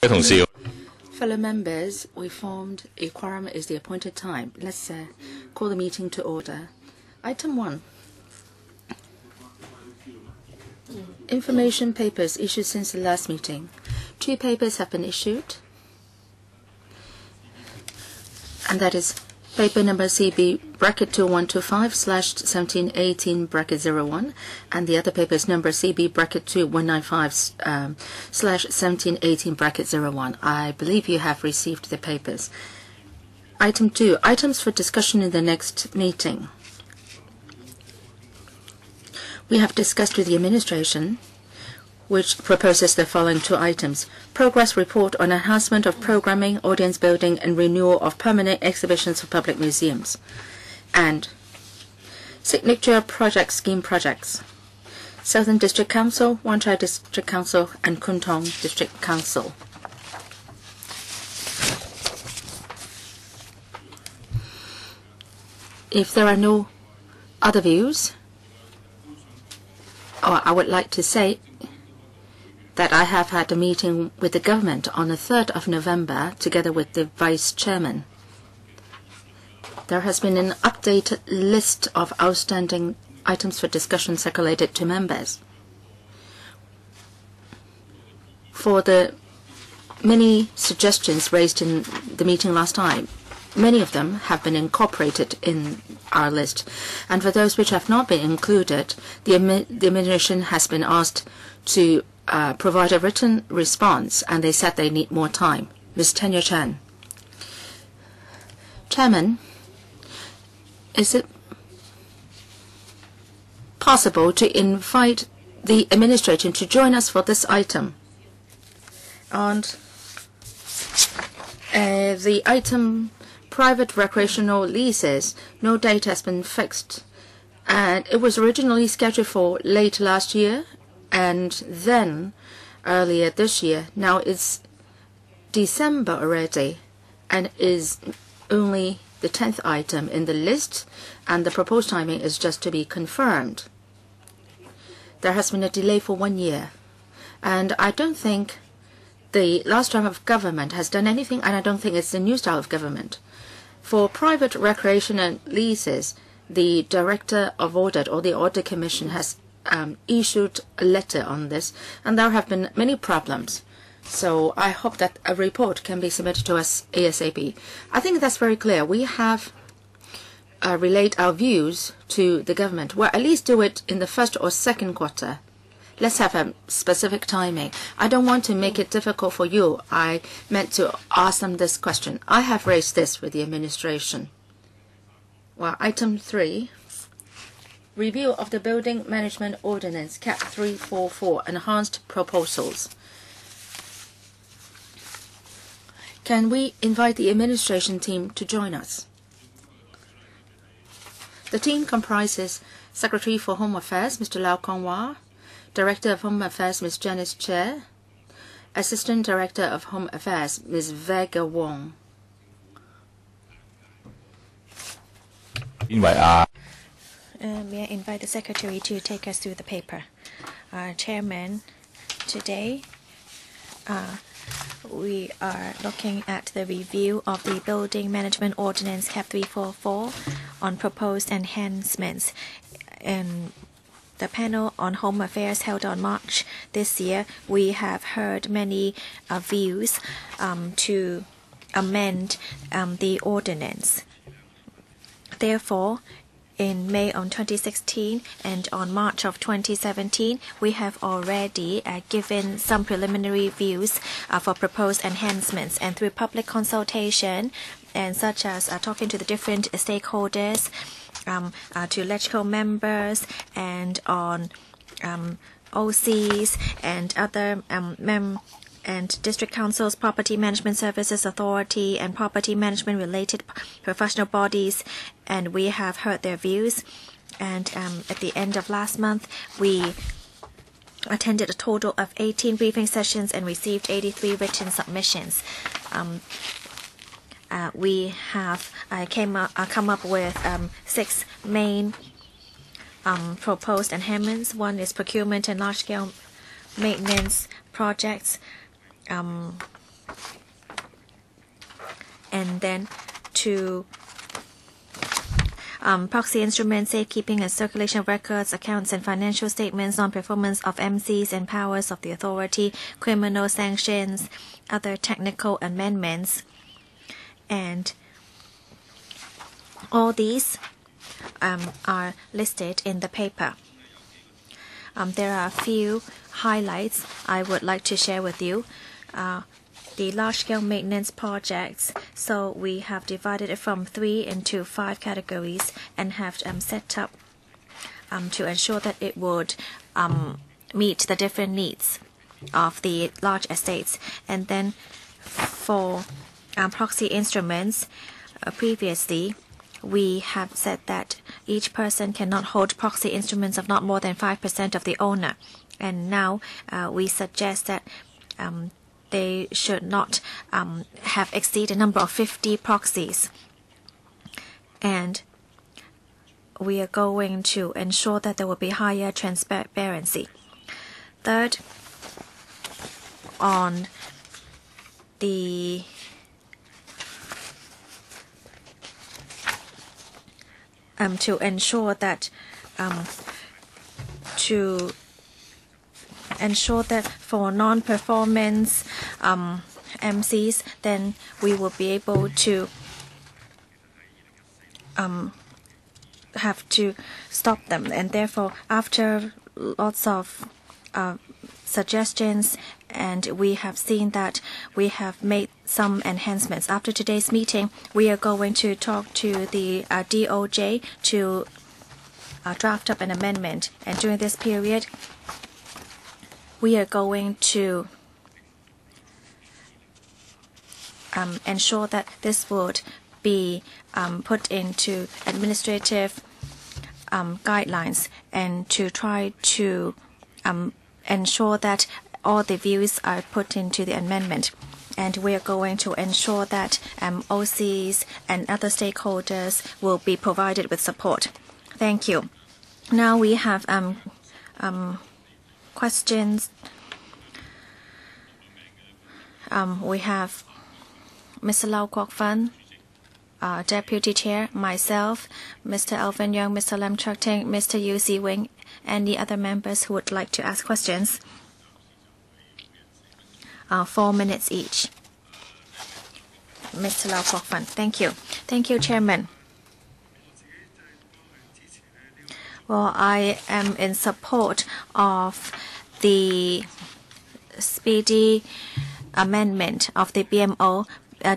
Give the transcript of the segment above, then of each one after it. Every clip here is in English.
Fellow members, we formed a quorum is the appointed time. Let's call the meeting to order. Item 1. Information papers issued since the last meeting. 2 papers have been issued. And that is paper number CB bracket 2125/1718 bracket 01, and the other paper is number CB bracket 2195/1718 bracket 01. I believe you have received the papers. Item 2, items for discussion in the next meeting. We have discussed with the administration, which proposes the following 2 items: progress report on enhancement of programming, audience building, and renewal of permanent exhibitions for public museums, and signature project scheme projects. Southern District Council, Wan Chai District Council, and Kwun Tong District Council. If there are no other views, I would like to say that I have had a meeting with the government on the 3rd of November together with the Vice Chairman. There has been an updated list of outstanding items for discussion circulated to members. For the many suggestions raised in the meeting last time, many of them have been incorporated in our list. And for those which have not been included, the administration has been asked to provide a written response, and they said they need more time. Ms. Tanya Chan. Chairman, is it possible to invite the administration to join us for this item? And the item private recreational leases, no date has been fixed. And it was originally scheduled for late last year, and then earlier this year. Now it's December already, and is only the 10th item in the list, and the proposed timing is just to be confirmed. There has been a delay for 1 year, and I don't think the last term of government has done anything, and I don't think it's the new style of government. For private recreation and leases, the Director of Audit or the Audit Commission has issued a letter on this, and there have been many problems. So I hope that a report can be submitted to us ASAP. I think that's very clear. We have relayed our views to the government. Well, at least do it in the 1st or 2nd quarter. Let's have a specific timing. I don't want to make it difficult for you. I meant to ask them this question. I have raised this with the administration. Well, item 3. Review of the Building Management Ordinance, Cap 344, enhanced proposals. Can we invite the administration team to join us? The team comprises Secretary for Home Affairs, Mr. Lau Kong-wah, Director of Home Affairs, Ms. Janice Che, Assistant Director of Home Affairs, Ms. Vega Wong. May I invite the Secretary to take us through the paper. Chairman, today we are looking at the review of the Building Management Ordinance Cap 344 on proposed enhancements. In the panel on Home Affairs held on March this year, we have heard many views to amend the ordinance. Therefore, in May of 2016 and on March of 2017, we have already given some preliminary views for proposed enhancements, and through public consultation and such as talking to the different stakeholders, to electrical members, and on OCs and other and District Councils, Property Management Services Authority, and property management related professional bodies, and we have heard their views. And at the end of last month, we attended a total of 18 briefing sessions and received 83 written submissions. We have come up with 6 main proposed enhancements. One is procurement and large-scale maintenance projects. and then to proxy instruments, safekeeping and circulation of records, accounts and financial statements, non-performance of MCs and powers of the authority, criminal sanctions, other technical amendments, and all these are listed in the paper. There are a few highlights I would like to share with you. The large-scale maintenance projects, so we have divided it from 3 into 5 categories and have set up to ensure that it would meet the different needs of the large estates. And then for proxy instruments, previously we have said that each person cannot hold proxy instruments of not more than 5% of the owner. And now we suggest that they should not have exceeded a number of 50 proxies. And we are going to ensure that there will be higher transparency. Third, on the to ensure that for non-performance MCs, then we will be able to have to stop them. And therefore, after lots of suggestions, and we have seen that we have made some enhancements. After today's meeting, we are going to talk to the DOJ to draft up an amendment. And during this period, we are going to ensure that this would be put into administrative guidelines, and to try to ensure that all the views are put into the amendment. And we are going to ensure that OCs and other stakeholders will be provided with support. Thank you. Now we have questions. We have Mr. Lau Kwok Fan, Deputy Chair, myself, Mr. Alvin Young, Mr. Lam Chuk Ting, Mr. Yu Si Wing, and the other members who would like to ask questions. 4 minutes each. Mr. Lau Kwok Fan, thank you. Thank you, Chairman. Well, I am in support of the speedy amendment of the BMO.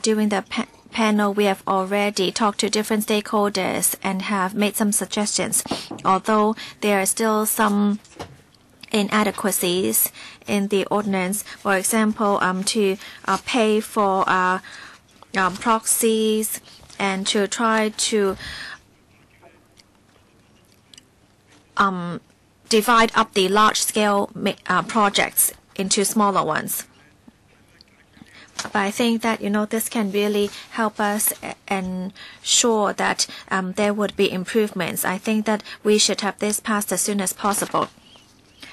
During the panel, we have already talked to different stakeholders and have made some suggestions. Although there are still some inadequacies in the ordinance, for example, to pay for proxies and to try to divide up the large-scale projects into smaller ones. But I think that, this can really help us ensure that there would be improvements. I think that we should have this passed as soon as possible.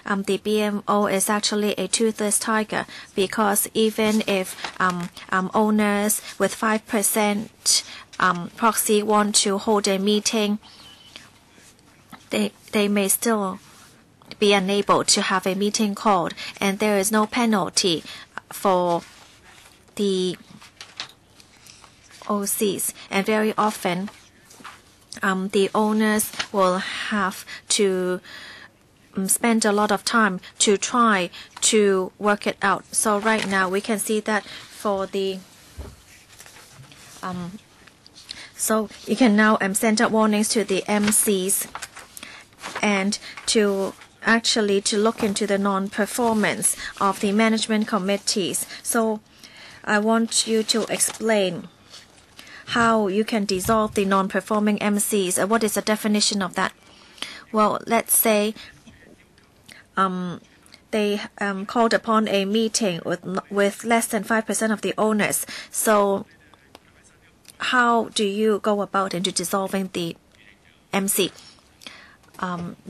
The BMO is actually a toothless tiger, because even if owners with 5% proxy want to hold a meeting, they may still be unable to have a meeting called, and there is no penalty for the OCs. And very often the owners will have to spend a lot of time to try to work it out. So right now we can see that for the so you can now send out warnings to the MCs and to look into the non-performance of the management committees. So I want you to explain how you can dissolve the non-performing MCs. What is the definition of that? Well, let's say they called upon a meeting with less than 5% of the owners. So how do you go about into dissolving the MC?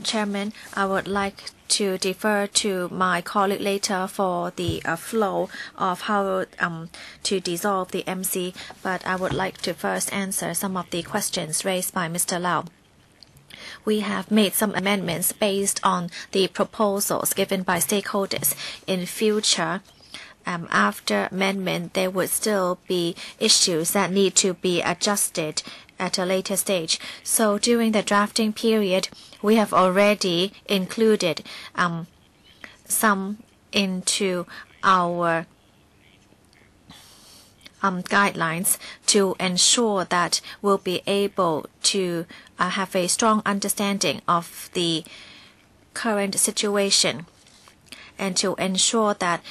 Chairman, I would like to defer to my colleague later for the flow of how to dissolve the MC, but I would like to first answer some of the questions raised by Mr. Lau. We have made some amendments based on the proposals given by stakeholders. In future, after amendment, there would still be issues that need to be adjusted at a later stage. So during the drafting period, we have already included some into our guidelines to ensure that we'll be able to have a strong understanding of the current situation and to ensure that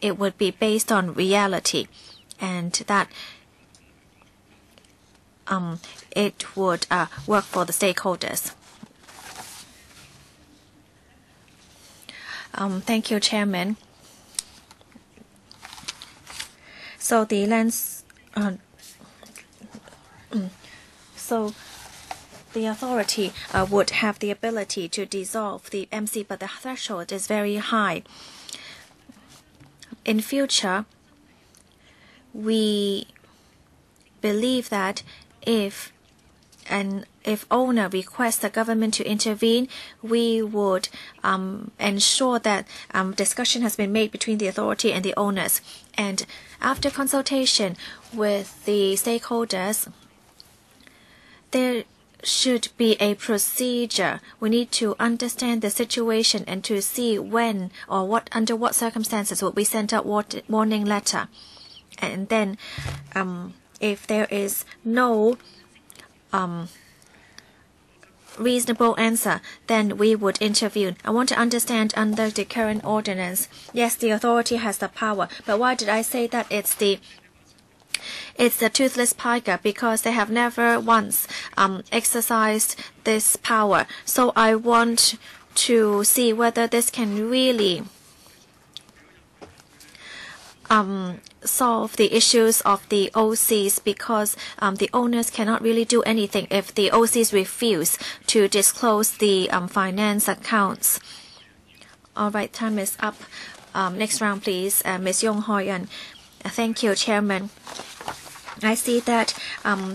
it would be based on reality and that it would work for the stakeholders. Thank you, Chairman. So the authority would have the ability to dissolve the MC, but the threshold is very high. In future, we believe that if owner requests the government to intervene, we would ensure that discussion has been made between the authority and the owners. And after consultation with the stakeholders, there should be a procedure. We need to understand the situation and to see when or under what circumstances would we send out warning letter. And then if there is no reasonable answer, then we would intervene. I want to understand under the current ordinance. Yes, the authority has the power, but why did I say that it's the toothless tiger? Because they have never once exercised this power. So I want to see whether this can really solve the issues of the OCs, because the owners cannot really do anything if the OCs refuse to disclose the finance accounts. All right, time is up. Next round, please. Ms. Yong Hoyan. Thank you, Chairman. I see that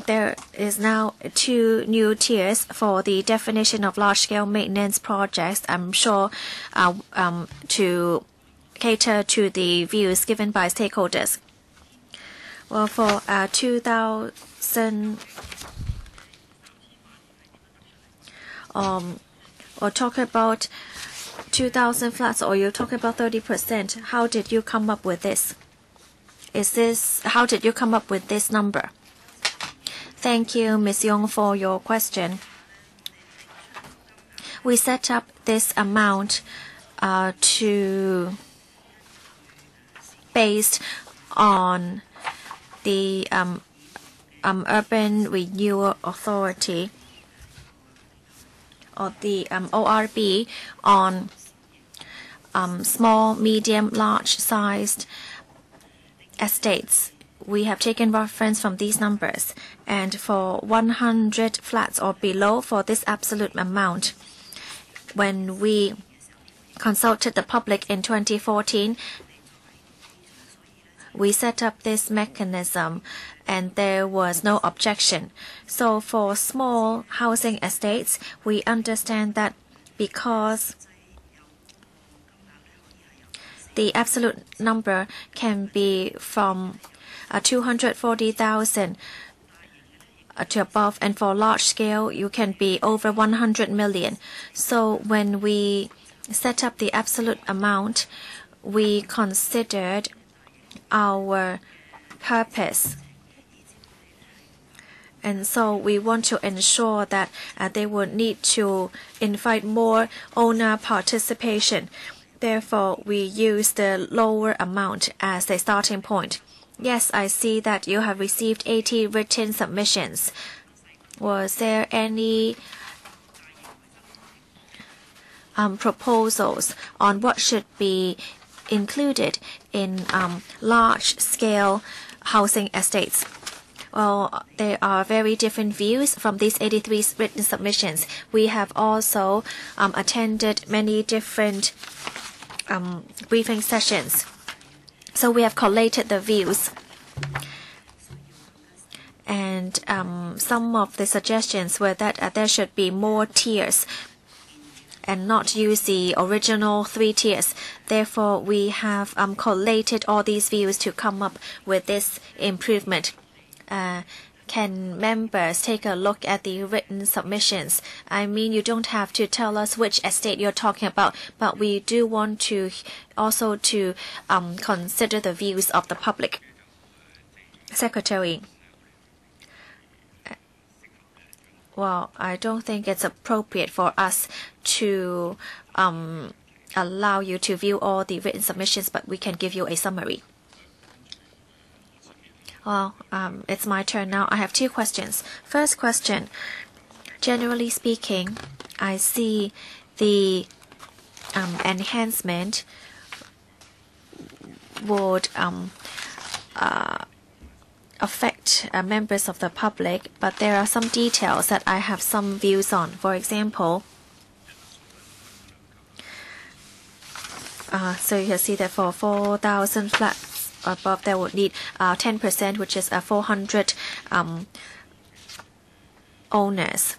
there is now 2 new tiers for the definition of large-scale maintenance projects. I'm sure to cater to the views given by stakeholders. Well, for 2000 or talk about 2,000 flats, or you talk about 30%. How did you come up with this? How did you come up with this number? Thank you, Ms. Yong, for your question. We set up this amount based on the Urban Renewal Authority or the ORB on small, medium, large-sized estates. We have taken reference from these numbers, and for 100 flats or below, for this absolute amount, when we consulted the public in 2014, we set up this mechanism and there was no objection. So for small housing estates, we understand that because the absolute number can be from 240,000 to above, and for large scale, you can be over 100 million. So when we set up the absolute amount, we considered our purpose. And so we want to ensure that they would need to invite more owner participation. Therefore, we use the lower amount as a starting point. Yes, I see that you have received 80 written submissions. Was there any proposals on what should be included in large-scale housing estates? Well, there are very different views from these 83 written submissions. We have also attended many different briefing sessions. So we have collated the views. And some of the suggestions were that there should be more tiers and not use the original 3 tiers. Therefore, we have collated all these views to come up with this improvement. Can members take a look at the written submissions? I mean, you don't have to tell us which estate you're talking about, but we do want to also to consider the views of the public. Secretary. Well, I don't think it's appropriate for us to allow you to view all the written submissions, but we can give you a summary. Well, it's my turn now. I have 2 questions. First question, generally speaking, I see the enhancement would affect members of the public, but there are some details that I have some views on. For example, so you can see that for 4,000 flats above, they would need 10%, which is 400 owners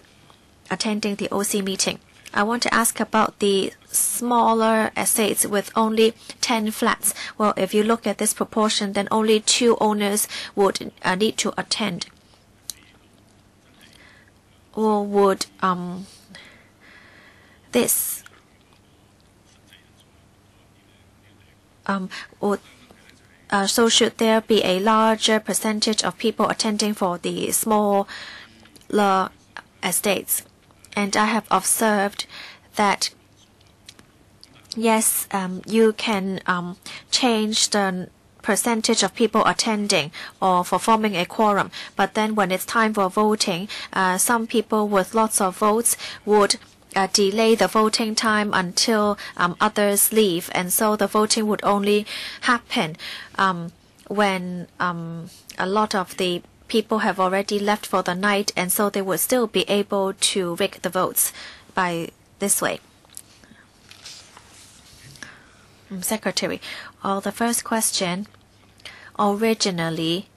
attending the OC meeting. I want to ask about the smaller estates with only 10 flats. Well, if you look at this proportion, then only 2 owners would need to attend. Or would this so should there be a larger percentage of people attending for the smaller estates? And I have observed that, yes, you can change the percentage of people attending or for forming a quorum. But then when it's time for voting, some people with lots of votes would delay the voting time until others leave. And so the voting would only happen when a lot of the people have already left for the night, and so they would still be able to rig the votes by this way. Secretary, the first question, originally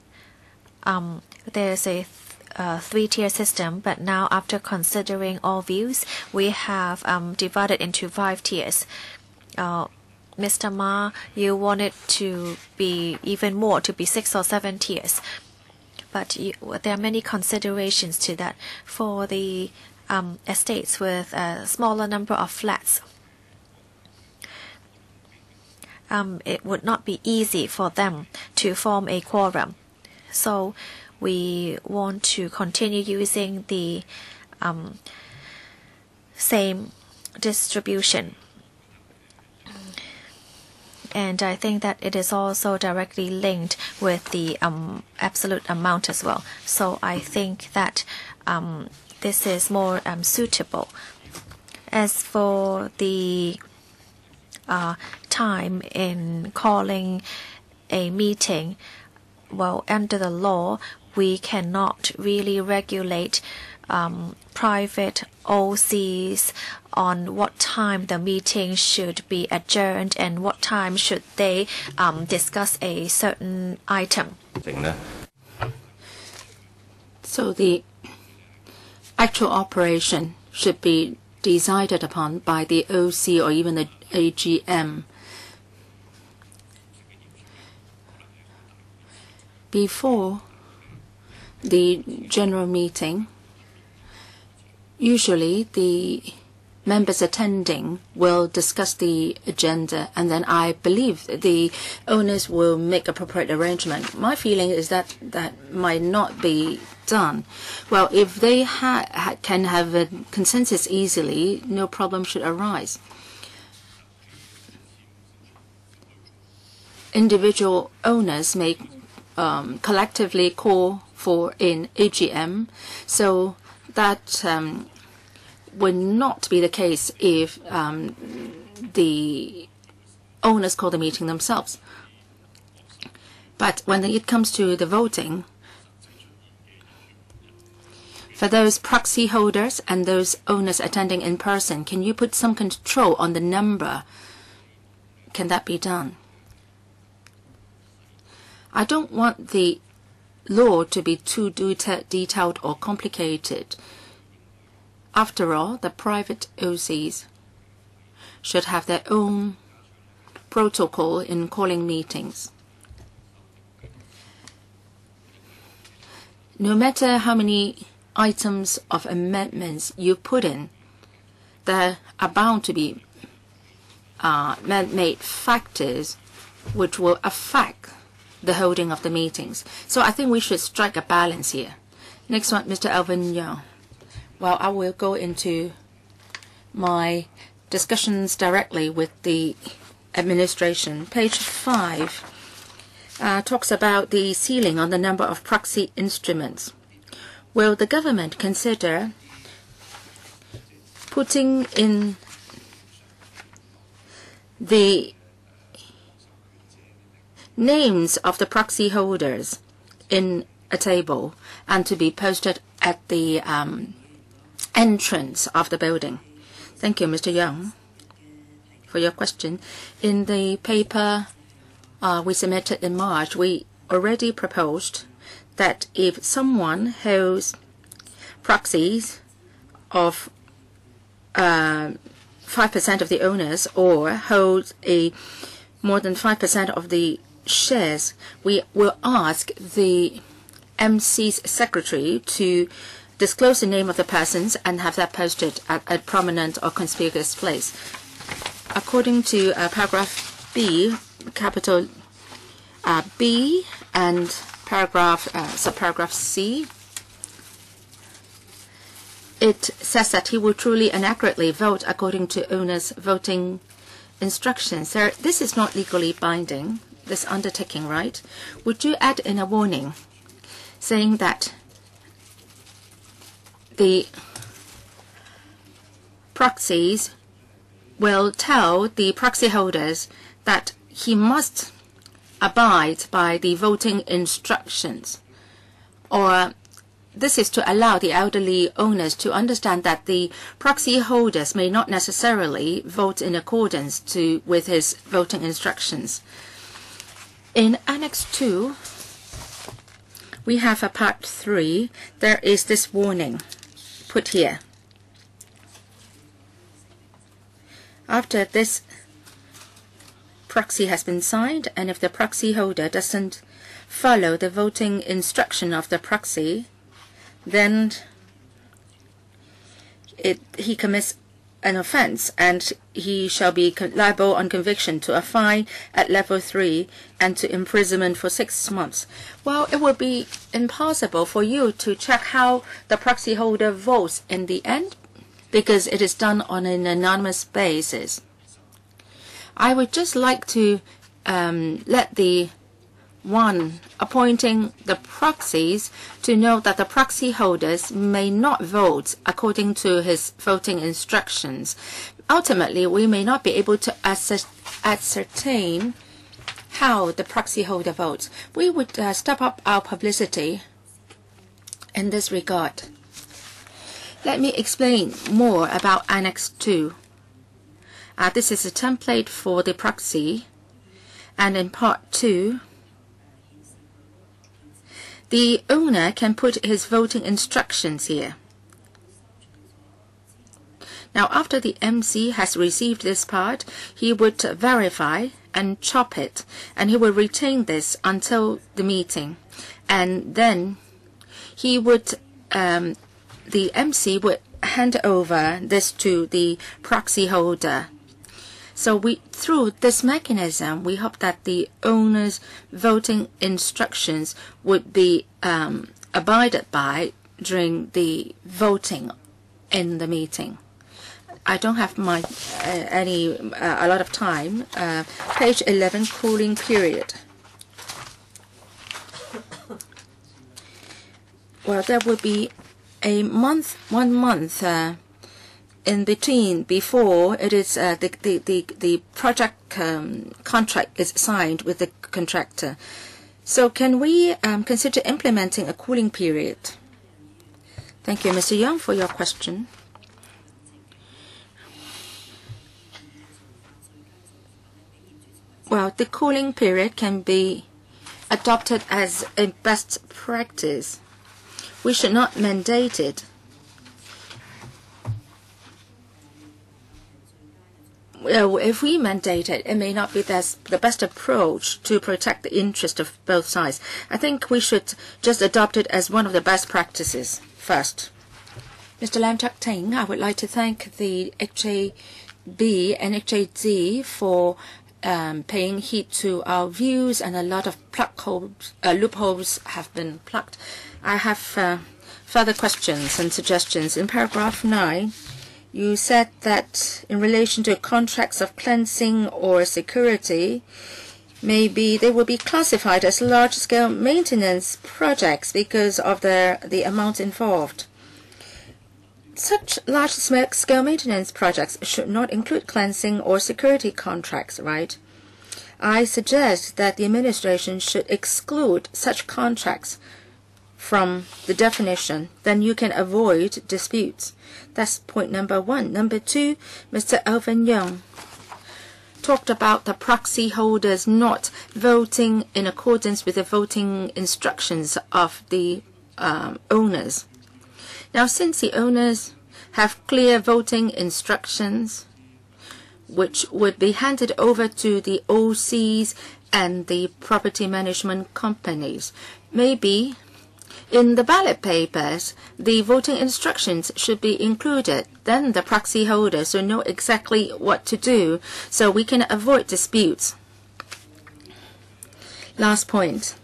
there's a 3-tier system, but now after considering all views, we have divided into 5 tiers. Mr. Ma, you want it to be even more, to be 6 or 7 tiers. But there are many considerations to that. For the estates with a smaller number of flats, it would not be easy for them to form a quorum. So we want to continue using the same distribution. And I think that it is also directly linked with the absolute amount as well. So I think that this is more suitable. As for the time in calling a meeting, well, under the law, we cannot really regulate private OCs on what time the meeting should be adjourned and what time should they discuss a certain item. So the actual operation should be decided upon by the OC or even the AGM. Before the general meeting, usually the members attending will discuss the agenda, and then I believe the owners will make appropriate arrangement. My feeling is that that might not be done. Well, if they can have a consensus easily, no problem should arise. Individual owners may collectively call for an AGM, so that would not be the case if the owners call the meeting themselves. But when it comes to the voting, For those proxy holders and those owners attending in person, can you put some control on the number? Can that be done? I don't want the law to be too detailed or complicated. After all, the private OCs should have their own protocol in calling meetings. No matter how many items of amendments you put in, there are bound to be man-made factors which will affect the holding of the meetings. So I think we should strike a balance here. Next one, Mr. Alvin Young. Well, I will go into my discussions directly with the administration. Page 5 talks about the ceiling on the number of proxy instruments. Will the government consider putting in the names of the proxy holders in a table and to be posted at the entrance of the building? Thank you, Mr. Young, for your question. In the paper we submitted in March, we already proposed that if someone holds proxies of 5% of the owners or holds more than 5% of the shares, we will ask the MC's secretary to disclose the name of the persons and have that posted at a prominent or conspicuous place. According to paragraph B, capital B, and subparagraph C, it says that he will truly and accurately vote according to owner's voting instructions. This is not legally binding, this undertaking, right? Would you add in a warning saying that the proxies will tell the proxy holders that he must abide by the voting instructions? Or this is to allow the elderly owners to understand that the proxy holders may not necessarily vote in accordance with his voting instructions. In Annex 2, we have a Part 3. There is this warning put here. After this proxy has been signed, and if the proxy holder doesn't follow the voting instruction of the proxy, then he commits an offense, and he shall be liable on conviction to a fine at level 3 and to imprisonment for 6 months. Well, it would be impossible for you to check how the proxy holder votes in the end, because it is done on an anonymous basis. I would just like to let the one appointing the proxies to know that the proxy holders may not vote according to his voting instructions. Ultimately, we may not be able to ascertain how the proxy holder votes. We would step up our publicity in this regard. Let me explain more about Annex 2. This is a template for the proxy, and in Part 2, the owner can put his voting instructions here. Now, after the MC has received this part, he would verify and chop it, and he will retain this until the meeting. And then he would, the MC would hand over this to the proxy holder. So through this mechanism, we hope that the owner's voting instructions would be abided by during the voting in the meeting. I don't have a lot of time. Page 11, cooling period. Well, there will be a month, 1 month in between before it is the project contract is signed with the contractor. So can we consider implementing a cooling period? Thank you, Mr. Young, for your question. Well, the cooling period can be adopted as a best practice. We should not mandate it. Well, if we mandate it, it may not be the best approach to protect the interest of both sides. I think we should just adopt it as one of the best practices first. Mr. Lam Chak Ting, I would like to thank the HAB and HAD for paying heed to our views, and a lot of loopholes have been plugged. I have further questions and suggestions. In paragraph 9, you said that in relation to contracts of cleansing or security, maybe they will be classified as large-scale maintenance projects because of the amount involved. Such large-scale maintenance projects should not include cleansing or security contracts, right? I suggest that the administration should exclude such contracts from the definition. Then you can avoid disputes. That's point number 1. Number 2, Mr. Alvin Young talked about the proxy holders not voting in accordance with the voting instructions of the owners. Now, since the owners have clear voting instructions, which would be handed over to the OCs and the property management companies, maybe in the ballot papers, the voting instructions should be included. Then the proxy holders will know exactly what to do, so we can avoid disputes. Last point.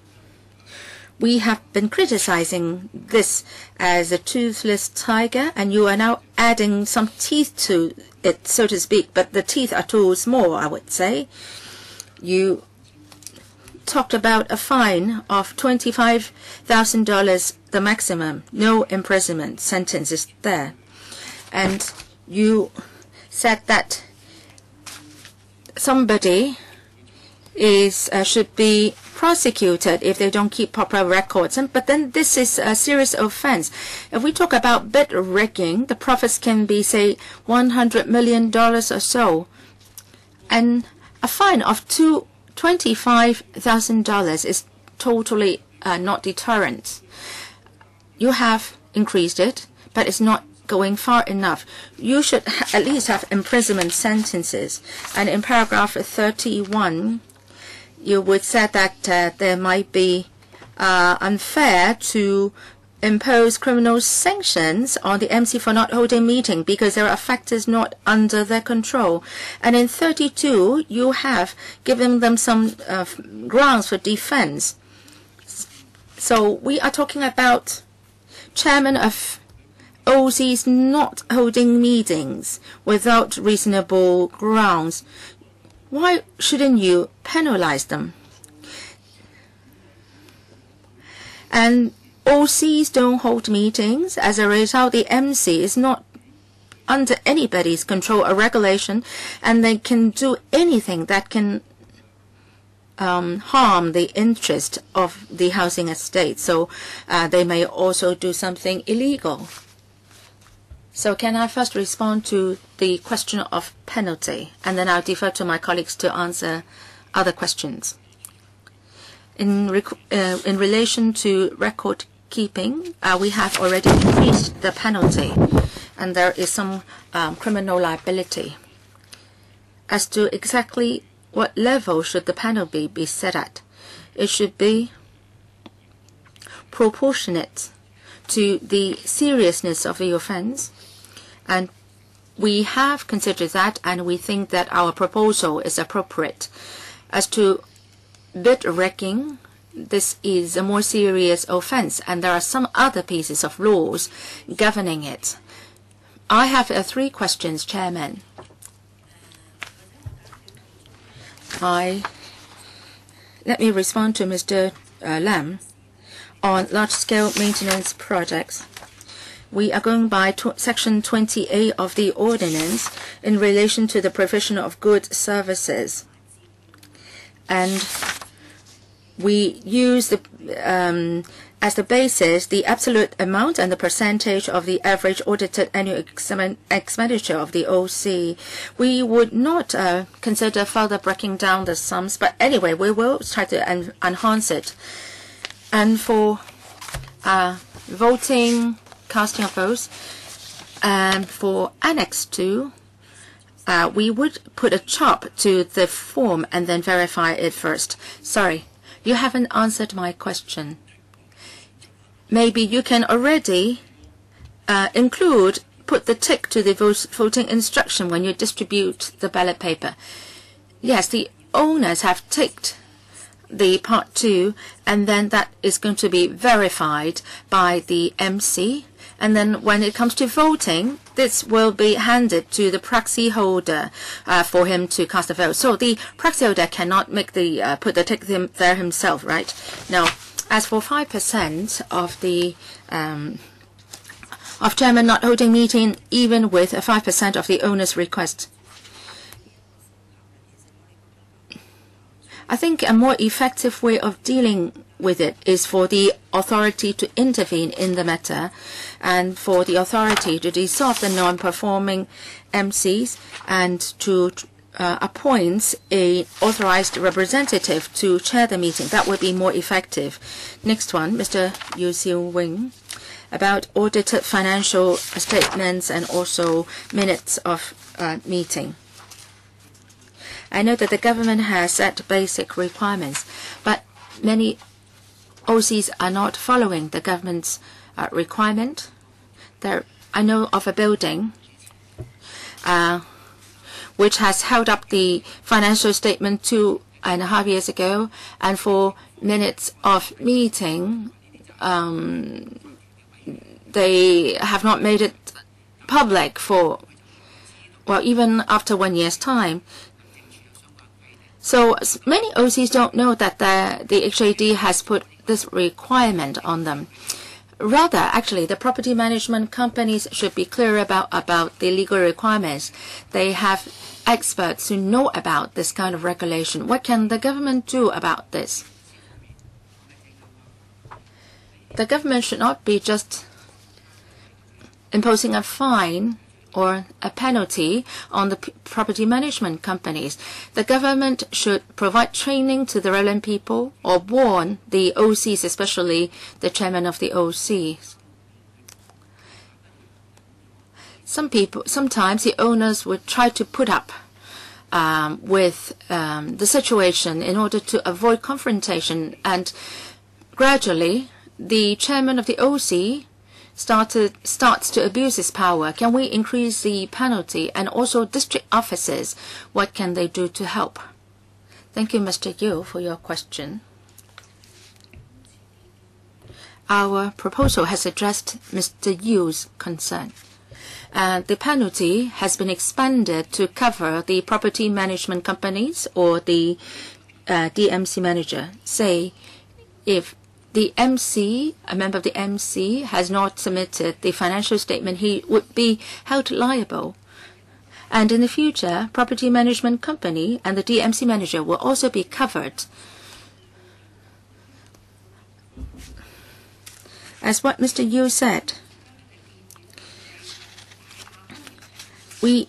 We have been criticizing this as a toothless tiger, and you are now adding some teeth to it, so to speak, but the teeth are too small, I would say. You talked about a fine of $25,000, the maximum, no imprisonment sentence is there. And you said that somebody should be prosecuted if they don't keep proper records. But then this is a serious offense. If we talk about bid rigging, the profits can be, say, $100 million or so. And a fine of $25,000 is totally not deterrent. You have increased it, but it's not going far enough. You should at least have imprisonment sentences. And in paragraph 31, you would say that there might be unfair to impose criminal sanctions on the MC for not holding meeting because there are factors not under their control. And in 32, you have given them some grounds for defense. So we are talking about chairman of OCs not holding meetings without reasonable grounds. Why shouldn't you penalize them? And OCs don't hold meetings. As a result, the MC is not under anybody's control or regulation, and they can do anything that can harm the interest of the housing estate. So they may also do something illegal. So can I first respond to the question of penalty, and then I'll defer to my colleagues to answer other questions. In relation to record keeping, we have already increased the penalty, and there is some criminal liability. As to exactly what level should the penalty be set at, it should be proportionate to the seriousness of the offense, and we have considered that, and we think that our proposal is appropriate. As to bid rigging, this is a more serious offense, and there are some other pieces of laws governing it. I have 3 questions, Chairman. Let me respond to Mr. Lam on large-scale maintenance projects. We are going by Section 28 of the ordinance in relation to the provision of goods services. And we use as the basis the absolute amount and the percentage of the average audited annual expenditure of the OC. We would not consider further breaking down the sums, but anyway, we will try to enhance it. And for voting, casting of votes, and for Annex 2, we would put a chop to the form and then verify it first. Sorry, you haven't answered my question. Maybe you can already put the tick to the voting instruction when you distribute the ballot paper. Yes, the owners have ticked the part 2, and then that is going to be verified by the MC. And then when it comes to voting, this will be handed to the proxy holder for him to cast a vote. So the proxy holder cannot make the put the tick there himself, right? Now, as for 5% of the of chairman not holding meeting, even with 5% of the owner's request, I think a more effective way of dealing with it is for the authority to intervene in the matter and for the authority to dissolve the non-performing MCs and to appoint an authorized representative to chair the meeting. That would be more effective. Next one, Mr. Yu Xiu-wing, about audited financial statements and also minutes of meeting. I know that the government has set basic requirements, but many OCs are not following the government's requirement. I know of a building which has held up the financial statement 2.5 years ago, and for minutes of meeting, they have not made it public for, well, even after 1 year's time. So many OCs don't know that the HAD has put this requirement on them. Rather, actually, the property management companies should be clear about the legal requirements. They have experts who know about this kind of regulation. What can the government do about this? The government should not be just imposing a fine or a penalty on the property management companies. The government should provide training to the relevant people or warn the OCs, especially the chairman of the OCs. Sometimes the owners would try to put up with the situation in order to avoid confrontation, and gradually the chairman of the OC starts to abuse his power. Can we increase the penalty? And also district officers, what can they do to help? Thank you, Mr. Yu, for your question. Our proposal has addressed Mr. Yu's concern. The penalty has been expanded to cover the property management companies or the DMC manager. Say, if the MC, a member of the MC, has not submitted the financial statement, he would be held liable. And in the future, property management company and the DMC manager will also be covered. As what Mr. Yu said, we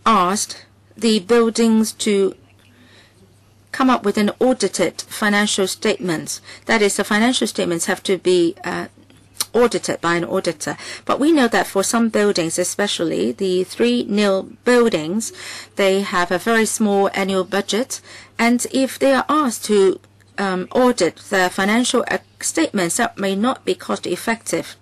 asked the buildings to come up with an audited financial statement. That is, the financial statements have to be audited by an auditor. But we know that for some buildings, especially the 3-nil buildings, they have a very small annual budget. And if they are asked to audit their financial statements, that may not be cost effective.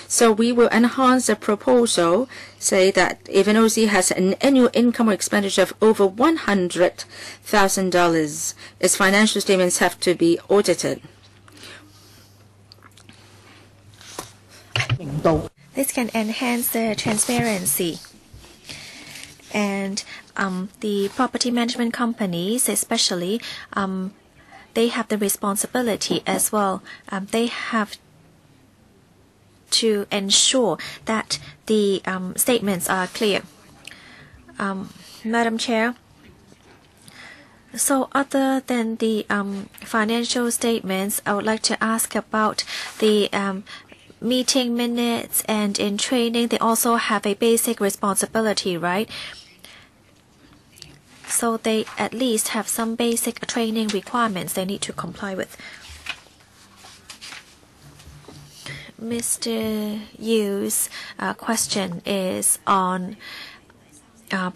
So we will enhance the proposal, say that if an OC has an annual income or expenditure of over $100,000, its financial statements have to be audited. This can enhance the transparency. And the property management companies, especially, they have the responsibility as well. They have to ensure that the statements are clear. Madam Chair, So other than the financial statements, I would like to ask about the meeting minutes, and in training they also have a basic responsibility, right? So they at least have some basic training requirements they need to comply with. Mr. Yu's question is on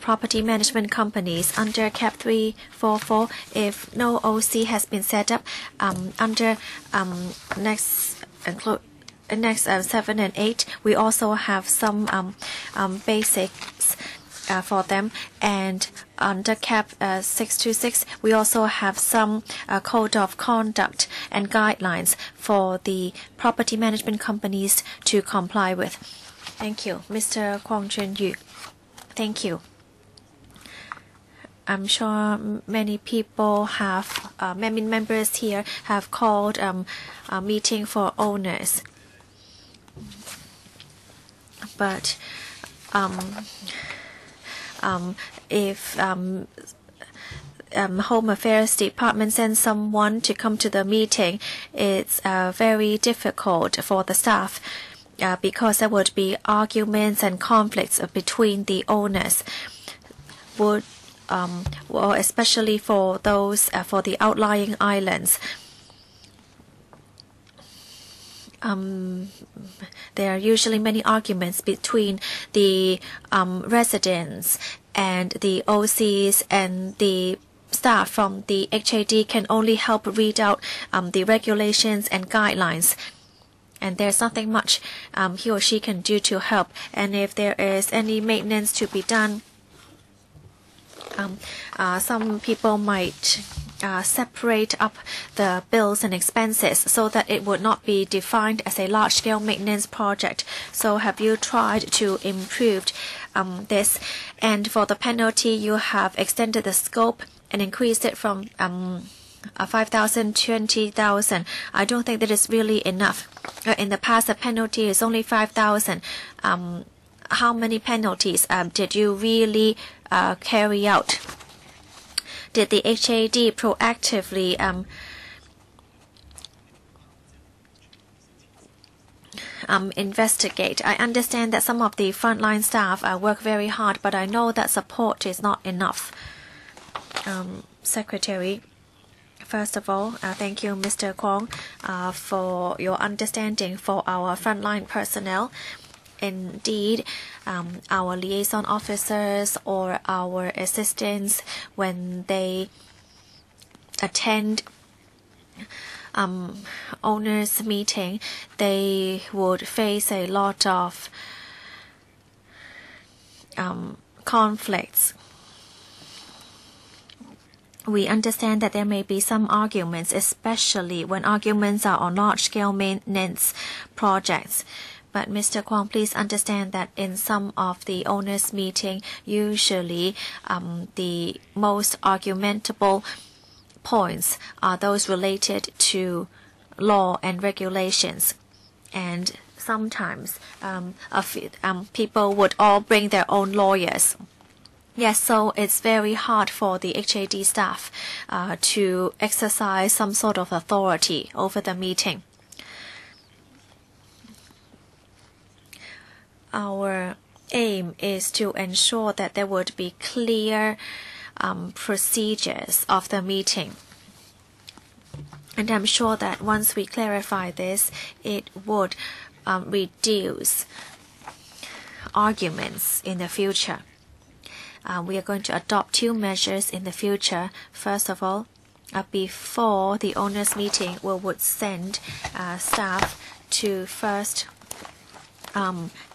property management companies under Cap 344. If no OC has been set up under next 7 and 8, we also have some basics for them, and under Cap 626 we also have some code of conduct and guidelines for the property management companies to comply with. Thank you. Mr. Kwong Chun Yu. Thank you. I'm sure many people have, many members here have called a meeting for owners. But if Home Affairs Department sends someone to come to the meeting, it's very difficult for the staff because there would be arguments and conflicts between the owners. Well, especially for those for the outlying islands. There are usually many arguments between the residents and the OCs, and the staff from the HAD can only help read out the regulations and guidelines. And there's nothing much he or she can do to help. And if there is any maintenance to be done, some people might separate up the bills and expenses so that it would not be defined as a large-scale maintenance project. So have you tried to improve this? And for the penalty, you have extended the scope and increased it from 5,000 to 20,000. I don't think that is really enough. In the past, the penalty is only 5,000. How many penalties did you really carry out? Did the HAD proactively investigate? I understand that some of the frontline staff work very hard, but I know that support is not enough. Secretary, first of all, thank you, Mr. Kwong, for your understanding for our frontline personnel. Indeed, our liaison officers or our assistants, when they attend owners' meeting, they would face a lot of conflicts. We understand that there may be some arguments, especially when arguments are on large-scale maintenance projects. But Mr. Kwong, please understand that in some of the owners' meeting, usually the most argumentable points are those related to law and regulations. And sometimes people would all bring their own lawyers. Yes, so it's very hard for the HAD staff to exercise some sort of authority over the meeting. Our aim is to ensure that there would be clear procedures of the meeting. And I'm sure that once we clarify this, it would reduce arguments in the future. We are going to adopt 2 measures in the future. First of all, before the owners' meeting, we would send staff to first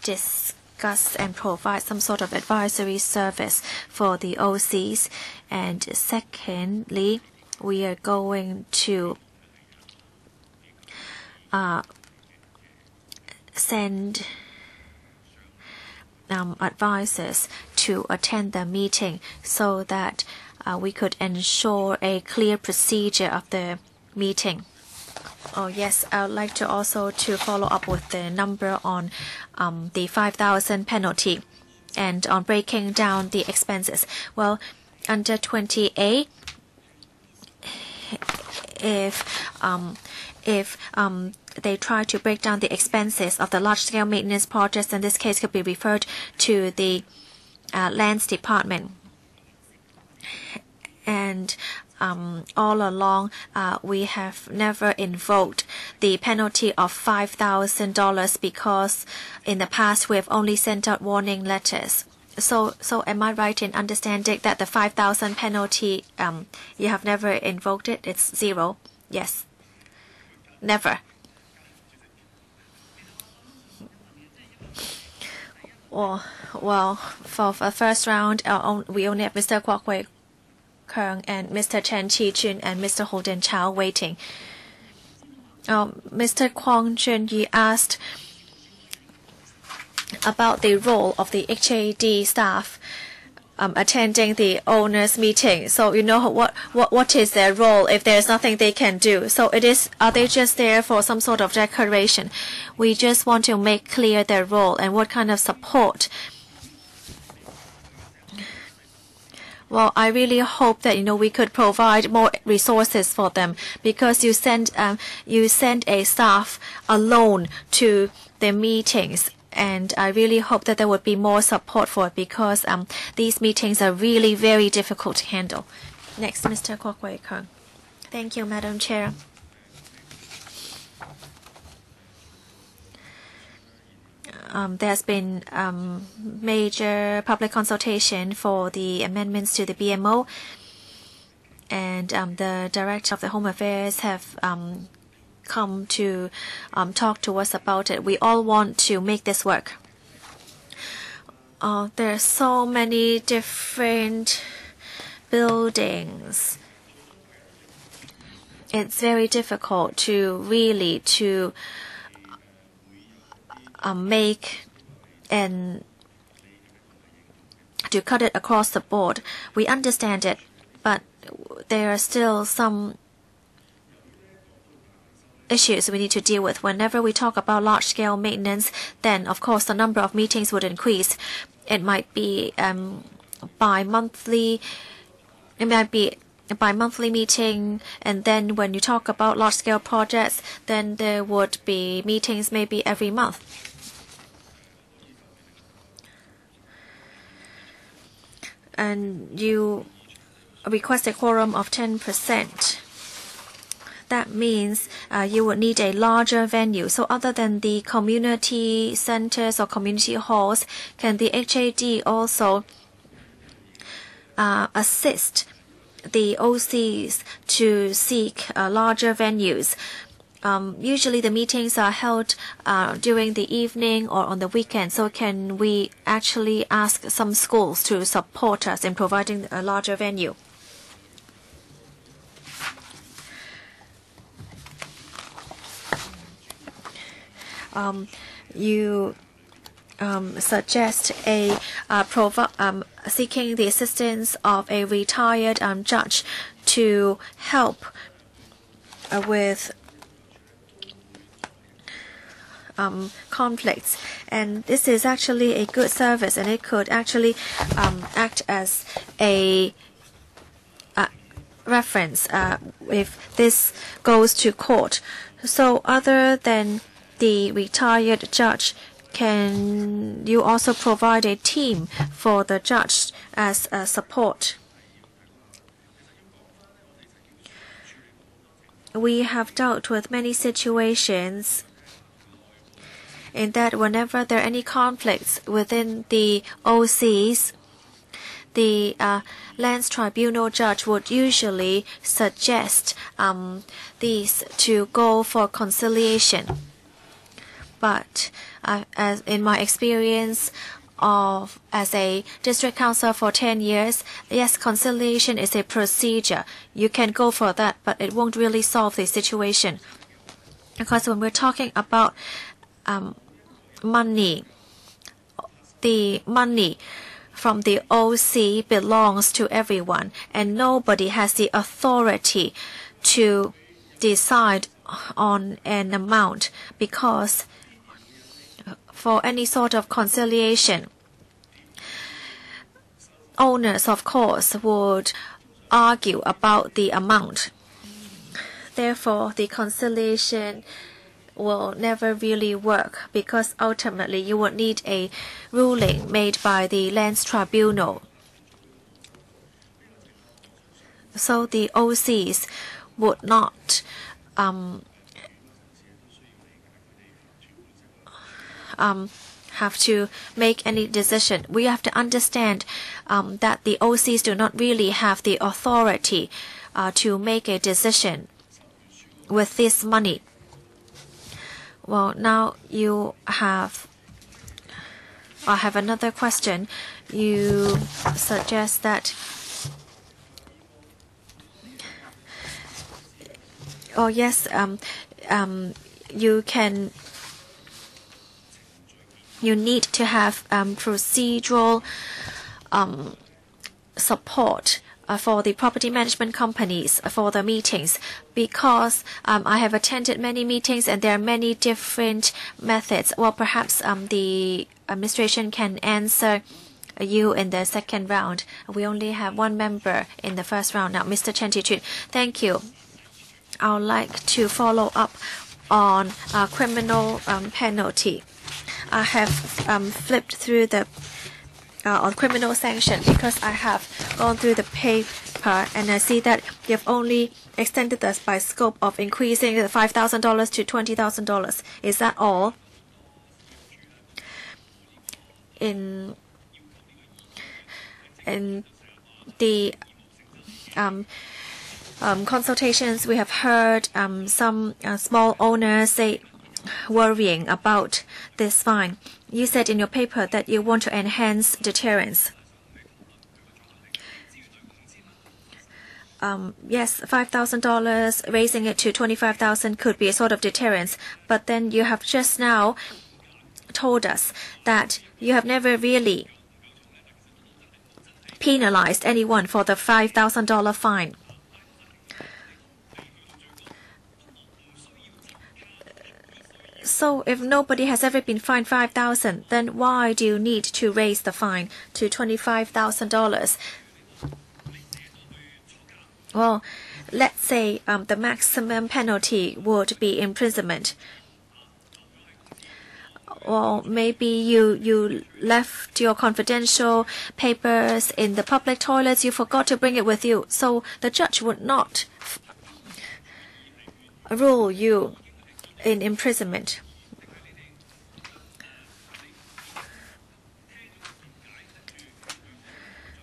discuss and provide some sort of advisory service for the OCs. And secondly, we are going to send advisors to attend the meeting so that we could ensure a clear procedure of the meeting. Oh yes, I would like to also follow up with the number on the 5,000 penalty and on breaking down the expenses. Well, under 20A, if they try to break down the expenses of the large-scale maintenance projects, then this case could be referred to the lands department. And all along, we have never invoked the penalty of $5,000 because in the past we have only sent out warning letters. So am I right in understanding that the 5,000 penalty, you have never invoked it? It's zero. Yes. Never. Well, for the first round, we only have Mr. Kwok Wei Keung and Mr. Chen Chi-chun and Mr. Holden Chau waiting. Mr. Kwong Chun-yi asked about the role of the HAD staff attending the owners meeting. So you know what is their role if there's nothing they can do? So are they just there for some sort of decoration? We just want to make clear their role and what kind of support. Well, I really hope that we could provide more resources for them, because you send a staff alone to the meetings. And I really hope that there would be more support for it, because these meetings are really very difficult to handle. Next, Mr. Kwok Wei Keung. Thank you, Madam Chair. There's been major public consultation for the amendments to the BMO, and the Director of the Home Affairs have come to talk to us about it. We all want to make this work. There are so many different buildings. It's very difficult to really make and to cut it across the board. We understand it, but there are still some issues we need to deal with. Whenever we talk about large-scale maintenance, then of course the number of meetings would increase. It might be bi-monthly. It might be a bi-monthly meeting, and then when you talk about large-scale projects, then there would be meetings maybe every month. And you request a quorum of 10%. That means you would need a larger venue. So other than the community centers or community halls, can the HAD also assist the OCs to seek larger venues? Usually the meetings are held during the evening or on the weekend. So can we actually ask some schools to support us in providing a larger venue? You suggest seeking the assistance of a retired judge to help with conflicts, and this is actually a good service, and it could actually act as a reference if this goes to court. So other than the retired judge, can you also provide a team for the judge as support? We have dealt with many situations in that whenever there are any conflicts within the OCs, the lands tribunal judge would usually suggest these to go for conciliation. But as in my experience as a district councillor for 10 years, yes, conciliation is a procedure. You can go for that, but it won't really solve the situation. Because when we're talking about money, the money from the OC belongs to everyone, and nobody has the authority to decide on an amount, because for any sort of conciliation, owners, of course, would argue about the amount. Therefore, the conciliation will never really work because ultimately you would need a ruling made by the Lands Tribunal. So the OCs would not have to make any decision. We have to understand that the OCs do not really have the authority to make a decision with this money. Well, now I have another question. You suggest that you need to have procedural support for the property management companies for the meetings, because I have attended many meetings and there are many different methods. Well, perhaps the administration can answer you in the second round. We only have one member in the first round now. Mr. Chen Tichun, thank you. I would like to follow up on criminal penalty. I have flipped through the on criminal sanction because I have gone through the paper and I see that you've only extended this by scope of increasing the $5,000 to $20,000. Is that all? In the consultations, we have heard some small owners say worrying about this fine. You said in your paper that you want to enhance deterrence. Yes, $5,000, raising it to $25,000 could be a sort of deterrence. But then you have just now told us that you have never really penalized anyone for the $5,000 fine. So if nobody has ever been fined $5,000, then why do you need to raise the fine to $25,000? Well, let's say the maximum penalty would be imprisonment. Or maybe you left your confidential papers in the public toilets, you forgot to bring it with you. So the judge would not rule you in imprisonment.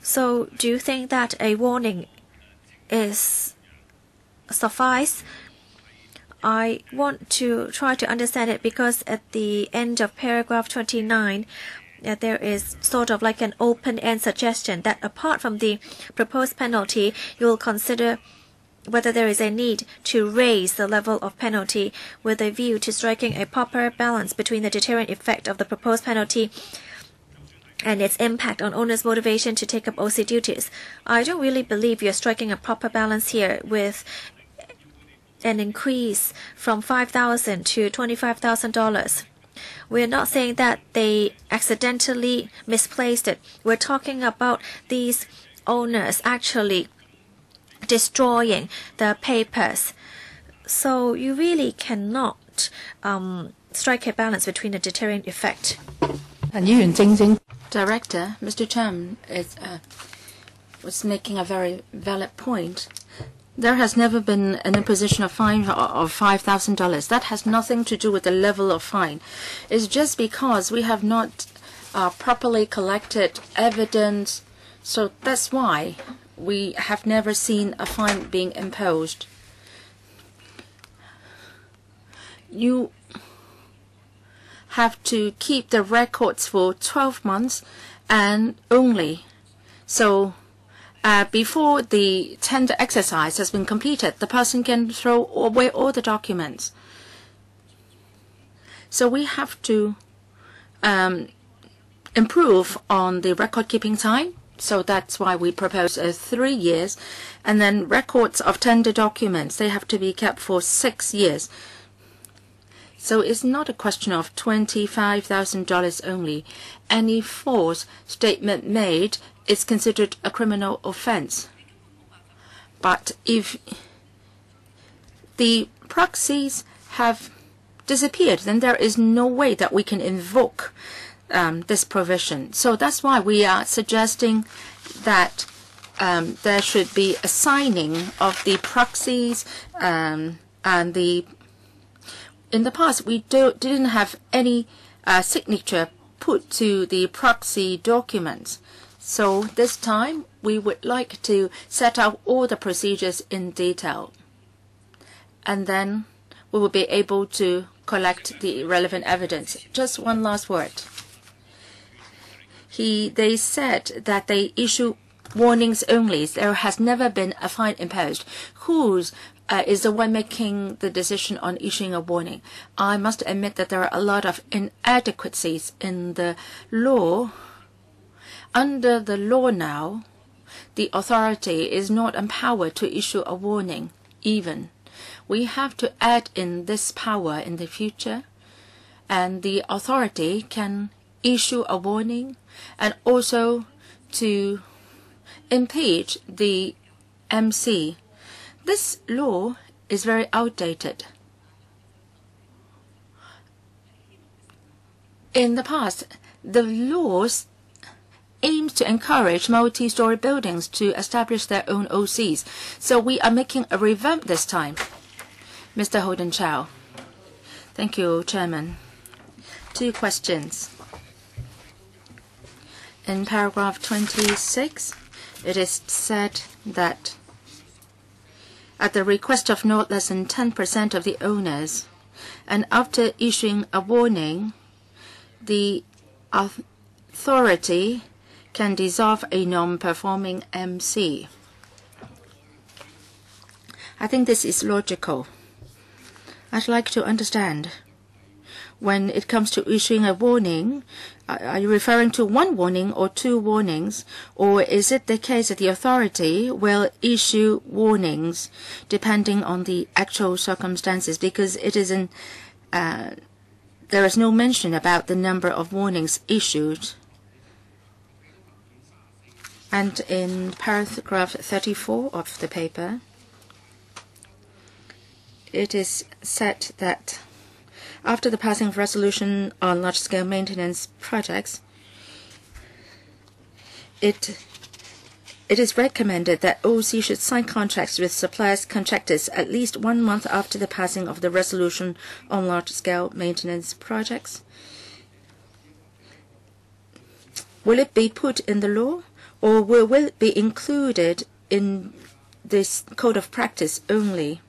So do you think that a warning is suffice? I want to try to understand it because at the end of paragraph 29, there is sort of like an open-end suggestion that apart from the proposed penalty, you will consider whether there is a need to raise the level of penalty with a view to striking a proper balance between the deterrent effect of the proposed penalty and its impact on owners' motivation to take up OC duties. I don't really believe you're striking a proper balance here with an increase from $5,000 to $25,000. We're not saying that they accidentally misplaced it. We're talking about these owners actually destroying the papers. So you really cannot strike a balance between the deterrent effect. Director, Mr. Cham was making a very valid point. There has never been an imposition of fine of $5,000. That has nothing to do with the level of fine. It's just because we have not properly collected evidence. So that's why we have never seen a fine being imposed. You have to keep the records for 12 months and only. So before the tender exercise has been completed, the person can throw away all the documents. So we have to improve on the record keeping time. So that's why we propose 3 years. And then records of tender documents, they have to be kept for 6 years. So it's not a question of $25,000 only. Any false statement made is considered a criminal offense. But if the proxies have disappeared, then there is no way that we can invoke this provision. So that's why we are suggesting that there should be a signing of the proxies, and in the past we didn't have any signature put to the proxy documents. So this time we would like to set out all the procedures in detail, and then we will be able to collect the relevant evidence. Just one last word. They said that they issue warnings only. There has never been a fine imposed. Who's is the one making the decision on issuing a warning? I must admit that there are a lot of inadequacies in the law. Under the law now, the authority is not empowered to issue a warning even. We have to add in this power in the future, and the authority can issue a warning and also to impeach the MC. This law is very outdated. In the past, the laws aims to encourage multi-story buildings to establish their own OCs. So we are making a revamp this time. Mr. Holden Chau. Thank you, Chairman. 2 questions. In paragraph 26, it is said that at the request of not less than 10% of the owners, and after issuing a warning, the authority can dissolve a non-performing MC. I think this is logical. I'd like to understand, when it comes to issuing a warning, are you referring to 1 warning or 2 warnings? Or is it the case that the authority will issue warnings depending on the actual circumstances? Because it isn't, there is no mention about the number of warnings issued. And in paragraph 34 of the paper, it is said that after the passing of resolution on large-scale maintenance projects, it is recommended that OC should sign contracts with suppliers contractors at least 1 month after the passing of the resolution on large-scale maintenance projects. Will it be put in the law, or will it be included in this code of practice only?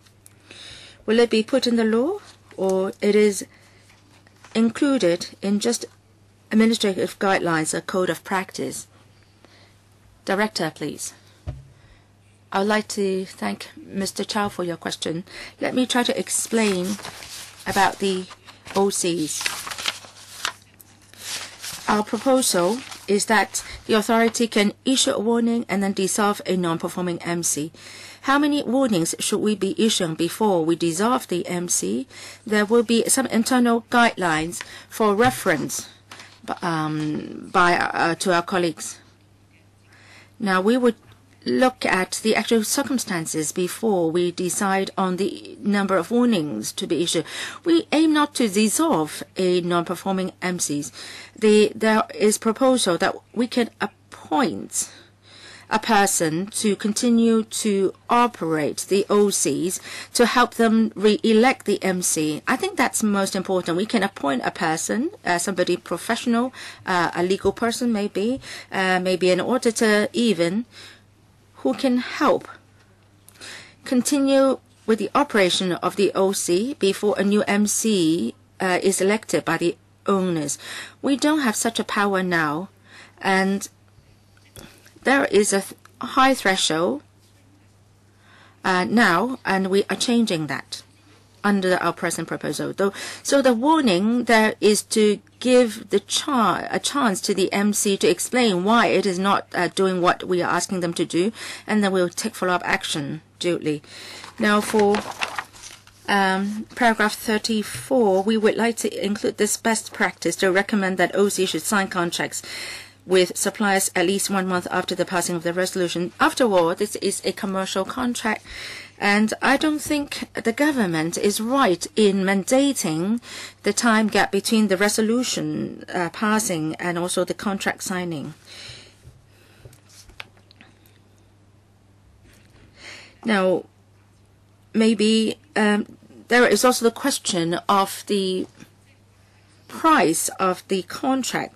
Will it be put in the law, or it is included in just administrative guidelines, a code of practice? Director, please. I would like to thank Mr. Chau for your question. Let me try to explain about the OCs. Our proposal is that the authority can issue a warning and then dissolve a non-performing MC. How many warnings should we be issuing before we dissolve the MC? There will be some internal guidelines for reference to our colleagues. Now, we would look at the actual circumstances before we decide on the number of warnings to be issued. We aim not to dissolve a non-performing MCs. There is proposal that we can appoint a person to continue to operate the OCs to help them re-elect the MC. I think that's most important. We can appoint a person, somebody professional, a legal person maybe an auditor even, who can help continue with the operation of the OC before a new MC is elected by the owners. We don't have such a power now, and there is a high threshold now, and we are changing that under our present proposal. So the warning there is to give a chance to the MC to explain why it is not doing what we are asking them to do, and then we'll take follow-up action duly. Now for paragraph 34, we would like to include this best practice to recommend that OC should sign contracts with suppliers at least 1 month after the passing of the resolution. After all, this is a commercial contract, And I don't think the government is right in mandating the time gap between the resolution passing and also the contract signing. Now, maybe there is also the question of the price of the contract.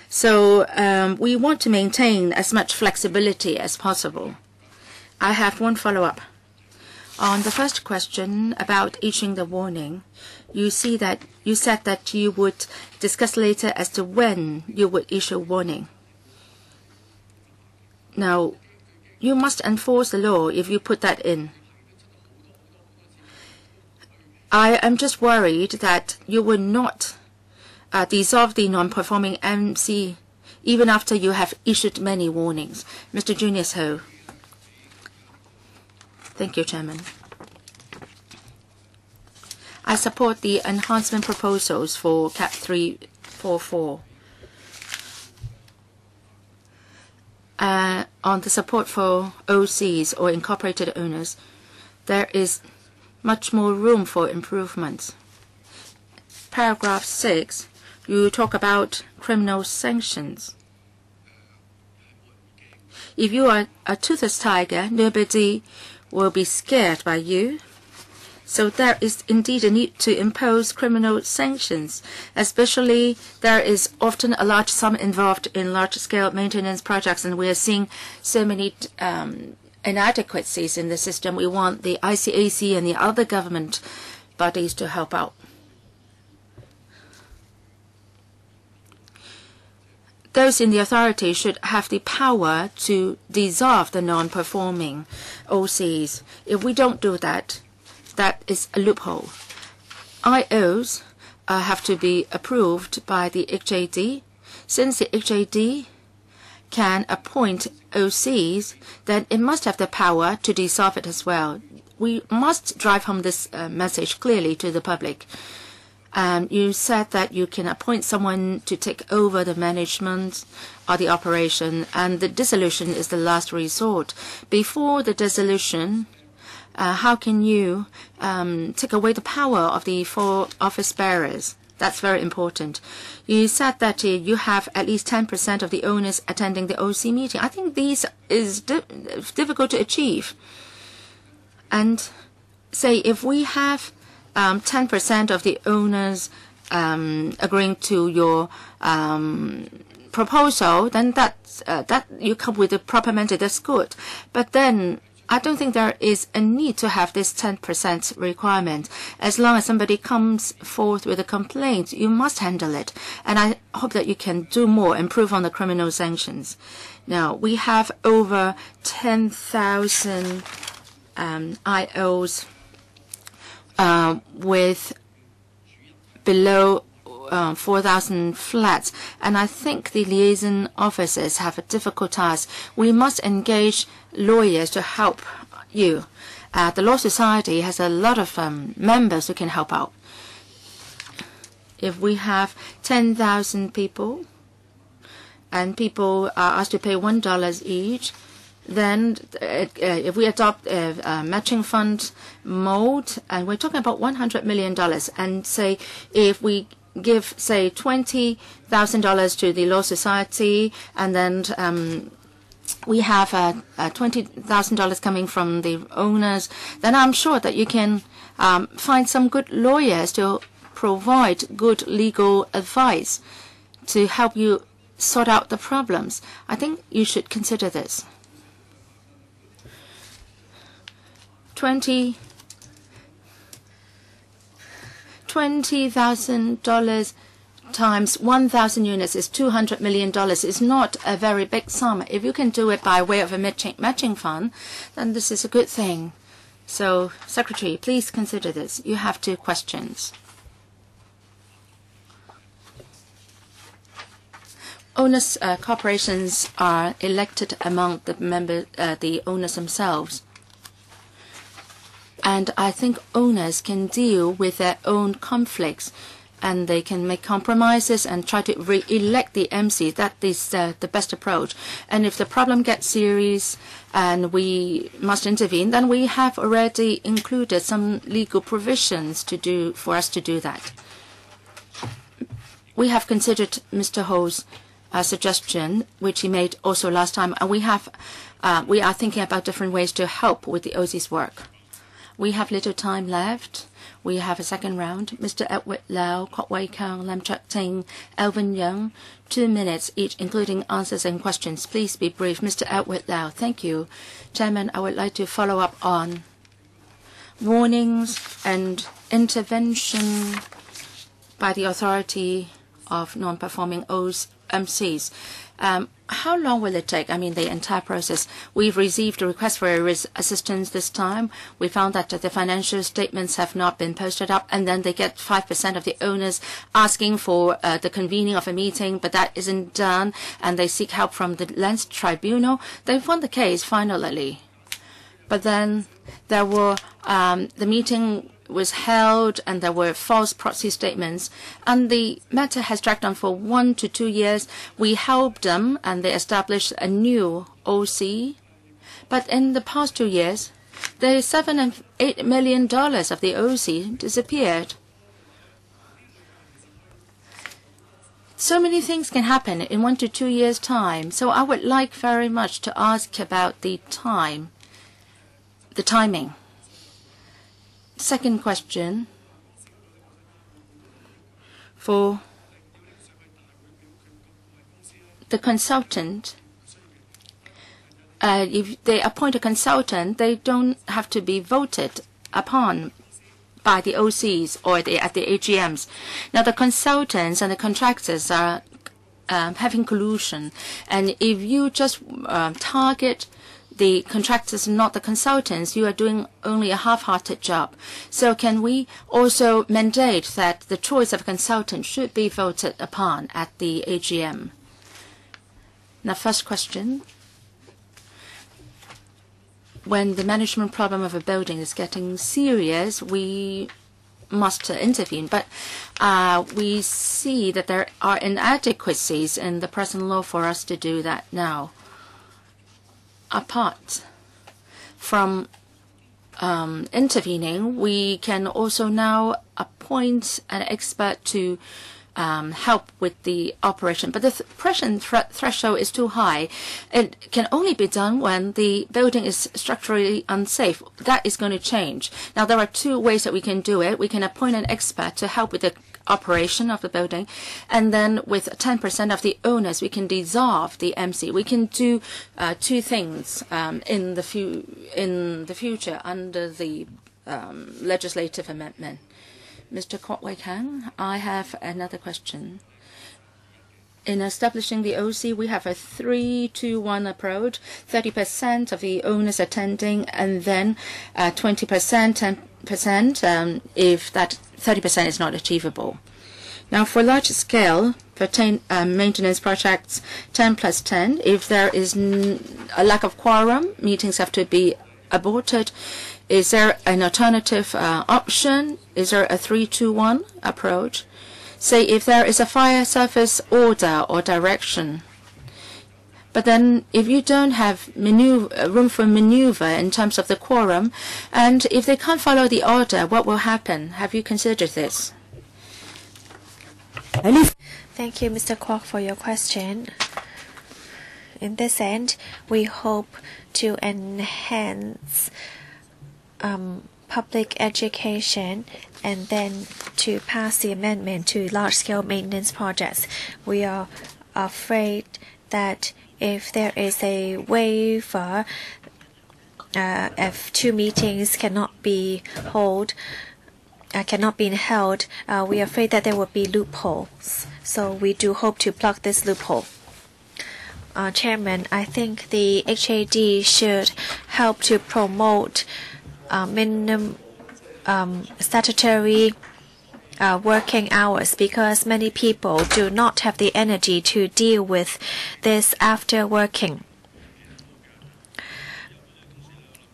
So we want to maintain as much flexibility as possible. I have one follow-up. On the first question about issuing the warning, you said that you would discuss later as to when you would issue warning. Now, you must enforce the law if you put that in. I am just worried that you will not dissolve the non-performing MC even after you have issued many warnings. Mr. Junius Ho. Thank you, Chairman. I support the enhancement proposals for CAP 344. On the support for OCs or incorporated owners, there is much more room for improvement. Paragraph 6, you talk about criminal sanctions. If you are a toothless tiger, nobody will be scared by you. So there is indeed a need to impose criminal sanctions, especially there is often a large sum involved in large-scale maintenance projects, and we are seeing so many inadequacies in the system. We want the ICAC and the other government bodies to help out. Those in the authority should have the power to dissolve the non-performing OCs. If we don't do that, that is a loophole. IOs have to be approved by the HAD. Since the HAD can appoint OCs, then it must have the power to dissolve it as well. We must drive home this message clearly to the public. You said that you can appoint someone to take over the management or the operation, and the dissolution is the last resort. Before the dissolution, how can you take away the power of the 4 office bearers? That's very important. You said that you have at least 10% of the owners attending the OC meeting. I think this is difficult to achieve. And say if we have 10% of the owners agreeing to your proposal, then that you come with a proper mandate. That's good. But then I don't think there is a need to have this 10% requirement. As long as somebody comes forth with a complaint, you must handle it. And I hope that you can do more, improve on the criminal sanctions. Now, we have over 10,000 IOs with below 4,000 flats, and I think the liaison officers have a difficult task. We must engage lawyers to help you. The Law Society has a lot of members who can help out. If we have 10,000 people, and people are asked to pay $1 each, then if we adopt a matching fund mode, and we're talking about $100 million, and say if we give, say, $20,000 to the Law Society, and then we have $20,000 coming from the owners, then I'm sure that you can find some good lawyers to provide good legal advice to help you sort out the problems. I think you should consider this. $20,000 times 1,000 units is $200 million. It's not a very big sum. If you can do it by way of a matching fund, then this is a good thing. So, Secretary, please consider this. You have 2 questions. Owners' corporations are elected among the owners themselves. And I think owners can deal with their own conflicts. and they can make compromises and try to re-elect the MC. That is the best approach. And if the problem gets serious and we must intervene, then we have already included some legal provisions for us to do that. We have considered Mr. Ho's suggestion, which he made also last time, and we are thinking about different ways to help with the OC's work. We have little time left. We have a second round. Mr. Edward Lau, Kwok Wai Kang, Lam Chuk Ting, Alvin Young, 2 minutes each, including answers and questions. Please be brief. Mr. Edward Lau, thank you. Chairman, I would like to follow up on warnings and intervention by the authority of non-performing MCs. How long will it take? I mean, the entire process. We've received a request for assistance this time. We found that the financial statements have not been posted up, and then they get 5% of the owners asking for the convening of a meeting, but that isn't done, and they seek help from the Lands Tribunal. They've won the case finally. But then there were the meeting was held and there were false proxy statements, and the matter has dragged on for 1 to 2 years. We helped them and they established a new OC. But in the past 2 years, the $7 and $8 million of the OC disappeared. So many things can happen in 1 to 2 years' time. So I would like very much to ask about the timing. Second question, for the consultant, if they appoint a consultant, they don't have to be voted upon by the OCs or at the AGMs. Now, the consultants and the contractors are having collusion, and if you just target the contractors, not the consultants, you are doing only a half-hearted job. So can we also mandate that the choice of a consultant should be voted upon at the AGM? Now, first question. When the management problem of a building is getting serious, we must intervene. But we see that there are inadequacies in the present law for us to do that now. Apart from intervening, we can also now appoint an expert to help with the operation. But the pressure threshold is too high. It can only be done when the building is structurally unsafe. That is going to change. Now, there are 2 ways that we can do it. We can appoint an expert to help with the operation of the building, and then with 10% of the owners, we can dissolve the MC. We can do 2 things in the future under the legislative amendment. Mr. Kwok Wai Kang, I have another question. In establishing the OC, we have a 3-2-1 approach, 30% of the owners attending, and then 20%, 10% if that 30% is not achievable. Now, for large-scale maintenance projects, 10 plus 10, if there is a lack of quorum, meetings have to be aborted. Is there an alternative option? Is there a 3-2-1 approach? Say if there is a fire service order or direction, but then if you don't have room for maneuver in terms of the quorum, and if they can't follow the order, what will happen? Have you considered this? Thank you, Mr. Kwok, for your question. In this end, we hope to enhance public education and then to pass the amendment to large-scale maintenance projects. We are afraid that if there is a waiver, if 2 meetings cannot be held, we are afraid that there will be loopholes. So we do hope to plug this loophole. Chairman, I think the HAD should help to promote minimum statutory working hours, because many people do not have the energy to deal with this after working.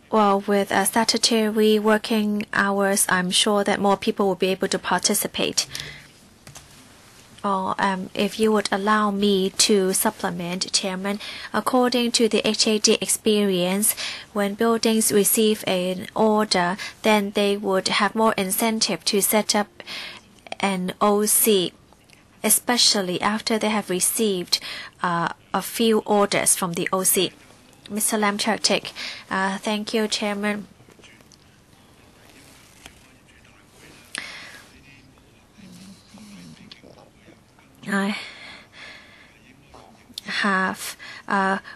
Well, with statutory working hours, I'm sure that more people will be able to participate. or if you would allow me to supplement, Chairman, according to the HAD experience, when buildings receive an order, then they would have more incentive to set up an OC, especially after they have received a few orders from the OC. Mr. Lam Turtik, thank you, Chairman. I have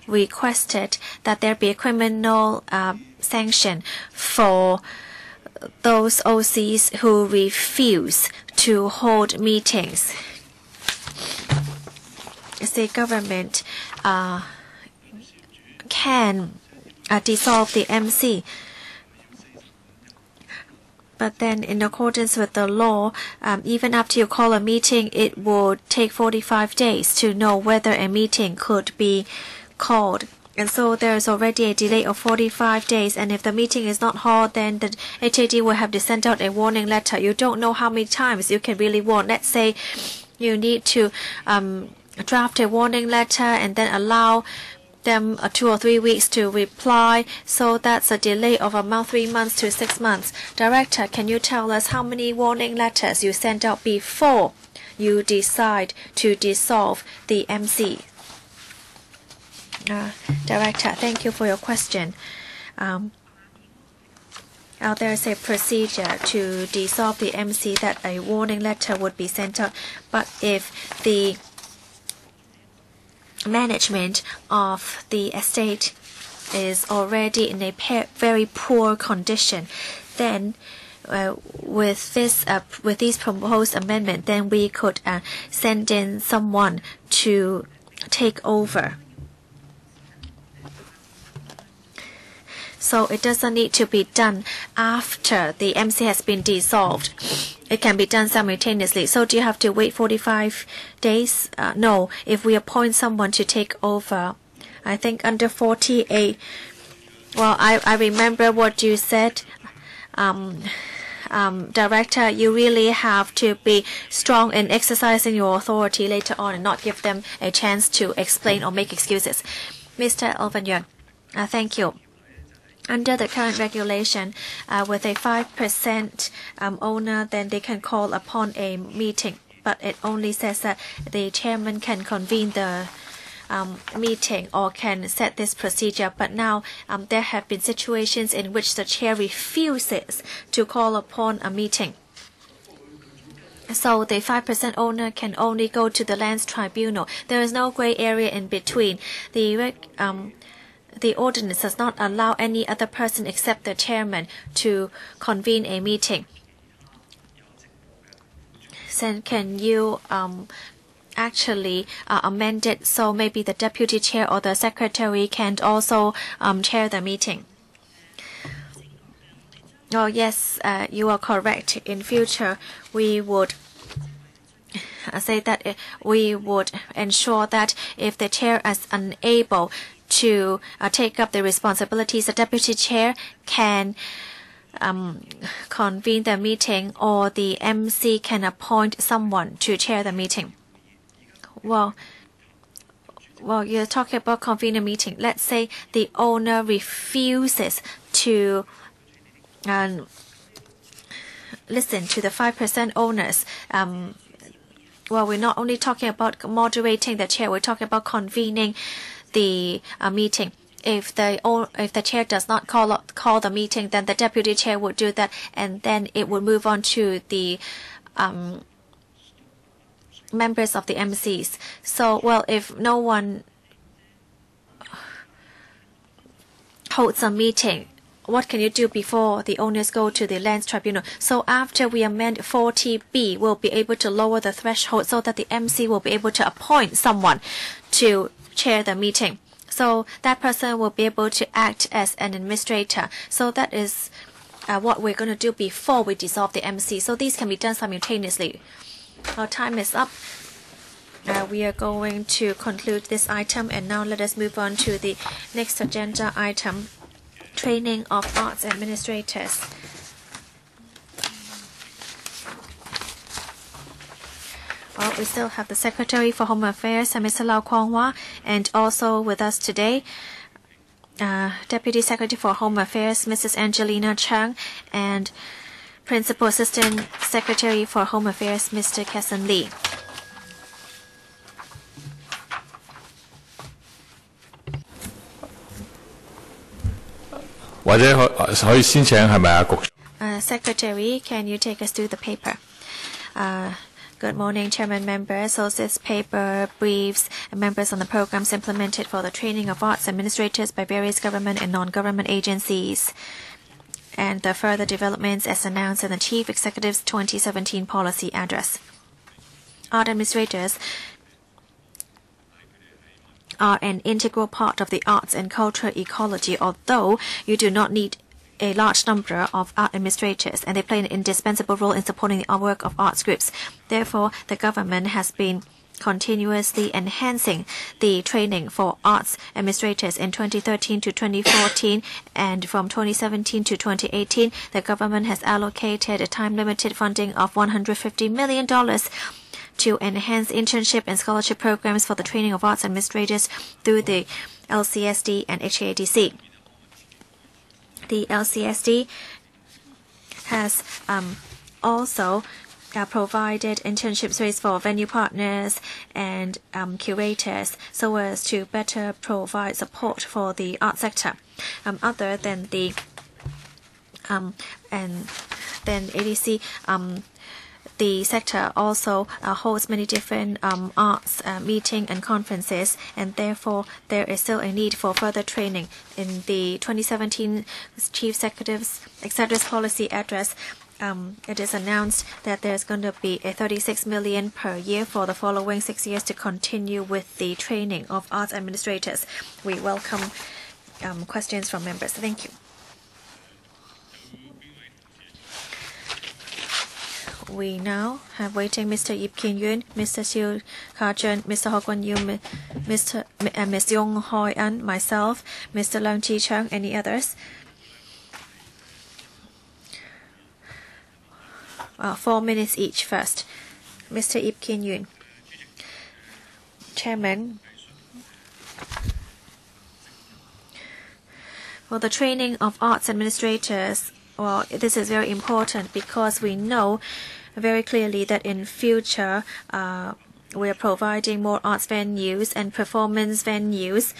requested that there be a criminal sanction for those OCs who refuse to hold meetings. The government can dissolve the MC. But then in accordance with the law, even after you call a meeting, it would take 45 days to know whether a meeting could be called. And so there is already a delay of 45 days. And if the meeting is not held, then the HAD will have to send out a warning letter. You don't know how many times you can really warn. Let's say you need to draft a warning letter and then allow them 2 or 3 weeks to reply. So that's a delay of about 3 months to 6 months. Director, can you tell us how many warning letters you sent out before you decide to dissolve the MC? Director, thank you for your question. There is a procedure to dissolve the MC that a warning letter would be sent out. But if the management of the estate is already in a very poor condition, then with these proposed amendment, then we could send in someone to take over. So it doesn't need to be done after the MC has been dissolved. It can be done simultaneously. So do you have to wait 45 days? No. If we appoint someone to take over, I think under 48. Well, I remember what you said. Director, you really have to be strong in exercising your authority later on and not give them a chance to explain or make excuses. Mr. Alvin Yuan, thank you. Under the current regulation, with a 5% owner, then they can call upon a meeting. But it only says that the chairman can convene the meeting or can set this procedure. But now there have been situations in which the chair refuses to call upon a meeting. So the 5% owner can only go to the lands tribunal. There is no gray area in between. The ordinance does not allow any other person except the chairman to convene a meeting. So can you actually amend it so maybe the deputy chair or the secretary can also chair the meeting? Oh yes, you are correct. In future, we would say that we would ensure that if the chair is unable to take up the responsibilities, the deputy chair can convene the meeting, or the MC can appoint someone to chair the meeting. Well, you're talking about convene a meeting. Let's say the owner refuses to listen to the 5% owners. Well, we're not only talking about moderating the chair, we're talking about convening the meeting. If the chair does not call the meeting, then the deputy chair would do that, and then it would move on to the members of the MCs. So, well, if no one holds a meeting, what can you do before the owners go to the lands tribunal? So after we amend 40B, we'll be able to lower the threshold so that the MC will be able to appoint someone to chair the meeting. So that person will be able to act as an administrator. So that is what we're going to do before we dissolve the MC. So these can be done simultaneously. Our time is up. We are going to conclude this item, and now let us move on to the next agenda item, training of arts administrators. Well, we still have the Secretary for Home Affairs, Mr. Lau Kwong Wah, and also with us today, Deputy Secretary for Home Affairs, Mrs. Angelina Chang, and Principal Assistant Secretary for Home Affairs, Mr. Kesson Lee. Secretary, can you take us through the paper? Good morning, Chairman members. So this paper briefs members on the programs implemented for the training of arts administrators by various government and non-government agencies, and the further developments as announced in the Chief Executive's 2017 Policy Address. Art administrators are an integral part of the arts and culture ecology, although you do not need a large number of art administrators, and they play an indispensable role in supporting the work of arts groups. Therefore, the government has been continuously enhancing the training for arts administrators in 2013 to 2014, and from 2017 to 2018, the government has allocated a time-limited funding of $150 million to enhance internship and scholarship programs for the training of arts administrators through the LCSD and HADC. The LCSD has also provided internship space for venue partners and curators so as to better provide support for the art sector. Other than the and then ADC, the sector also holds many different arts meeting and conferences, and therefore there is still a need for further training. In the 2017 Chief Executive's Policy Address, it is announced that there's going to be a $36 million per year for the following 6 years to continue with the training of arts administrators. We welcome questions from members. Thank you. We now have waiting Mr. Ip Kin Yuen, Mr. Siu Ka-chun, Mr. Ho Kwon Yu, Ms. Yong Hoi An, myself, Mr. Leung Chi Chung, any others? 4 minutes each first. Mr. Ip Kin Yuen. Chairman, for the training of arts administrators, well, this is very important because we know very clearly that in future we are providing more arts venues and performance venues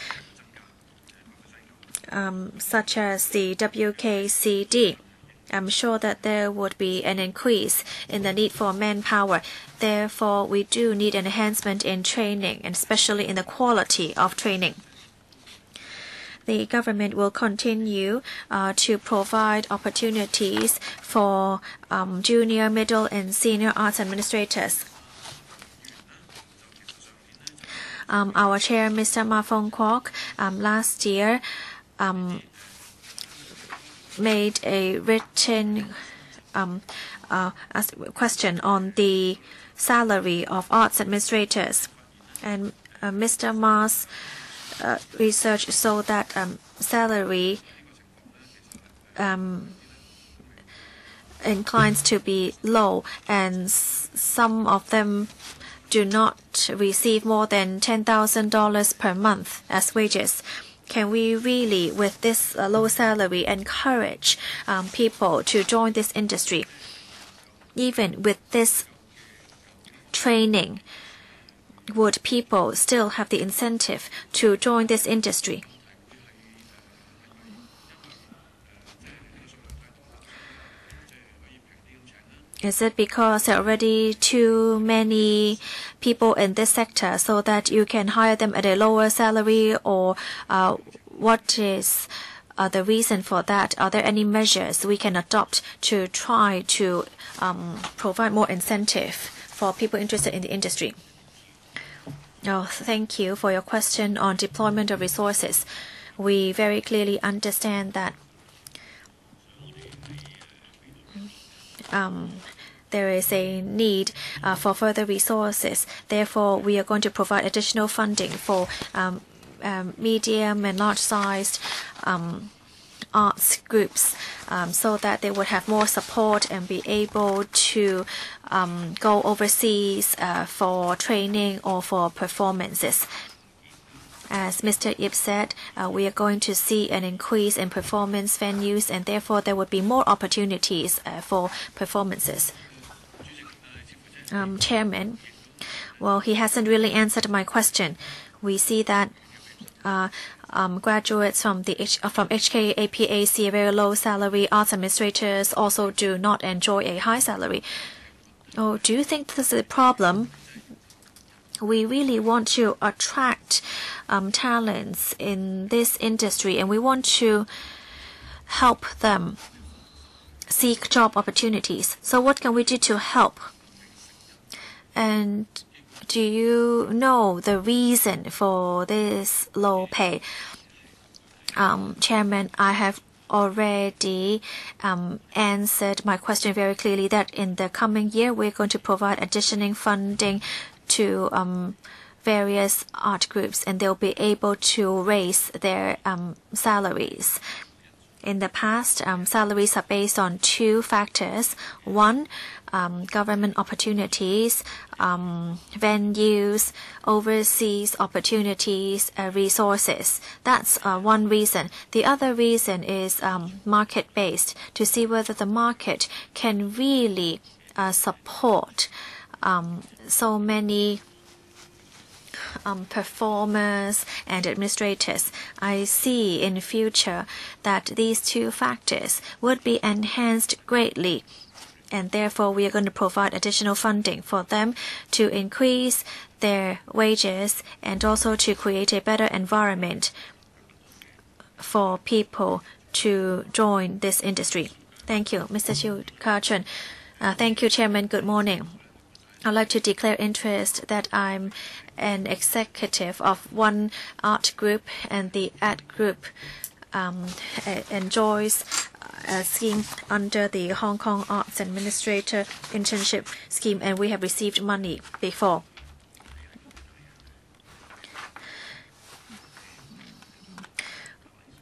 such as the WKCD. I'm sure that there would be an increase in the need for manpower. Therefore, we do need an enhancement in training, and especially in the quality of training. The government will continue to provide opportunities for junior, middle, and senior arts administrators. Our chair, Mr. Ma Fong Kwok, last year made a written question on the salary of arts administrators, and Mr. Ma's research showed that salary inclines to be low, and some of them do not receive more than $10,000 per month as wages. Can we really, with this low salary, encourage people to join this industry? Even with this training, would people still have the incentive to join this industry? Is it because there are already too many people in this sector so that you can hire them at a lower salary, or what is the reason for that? Are there any measures we can adopt to try to provide more incentive for people interested in the industry? Oh, thank you for your question on deployment of resources. We very clearly understand that there is a need for further resources. Therefore, we are going to provide additional funding for medium and large-sized arts groups so that they would have more support and be able to go overseas for training or for performances. As Mr. Ip said, we are going to see an increase in performance venues, and therefore there would be more opportunities for performances. Chairman, well, he hasn't really answered my question. We see that graduates from HKAPA see a very low salary. Arts administrators also do not enjoy a high salary. Oh, do you think this is a problem? We really want to attract talents in this industry, and we want to help them seek job opportunities. So what can we do to help? And do you know the reason for this low pay? Chairman, I have already answered my question very clearly that in the coming year we're going to provide additional funding to various art groups, and they'll be able to raise their salaries. In the past, salaries are based on two factors. One, government opportunities, venues, overseas opportunities, resources. That's one reason. The other reason is market-based, to see whether the market can really support so many performers and administrators. I see in the future that these two factors would be enhanced greatly, and therefore we are going to provide additional funding for them to increase their wages and also to create a better environment for people to join this industry. Thank you, Mr. Chiu Ka-chun. Thank you, Chairman. Good morning. I'd like to declare interest that I'm an executive of one art group, and the art group enjoys a scheme under the Hong Kong Arts Administrator Internship Scheme, and we have received money before.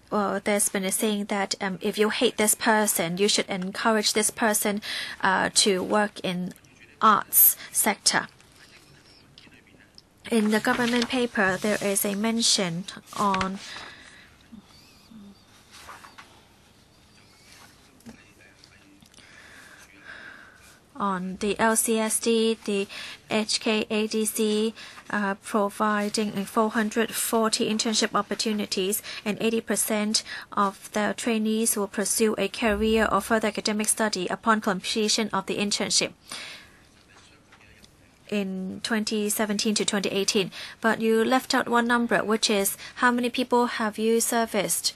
Well, there's been a saying that if you hate this person, you should encourage this person to work in arts sector. In the government paper, there is a mention on the LCSD, the HKADC, providing 440 internship opportunities, and 80% of the trainees will pursue a career or further academic study upon completion of the internship in 2017 to 2018. But you left out one number, which is how many people have you serviced?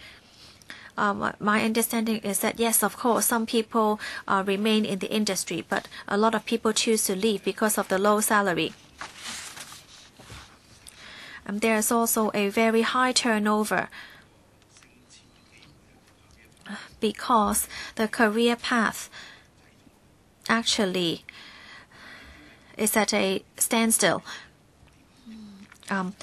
My understanding is that yes, of course, some people remain in the industry, but a lot of people choose to leave because of the low salary. There's also a very high turnover because the career path actually is at a standstill. In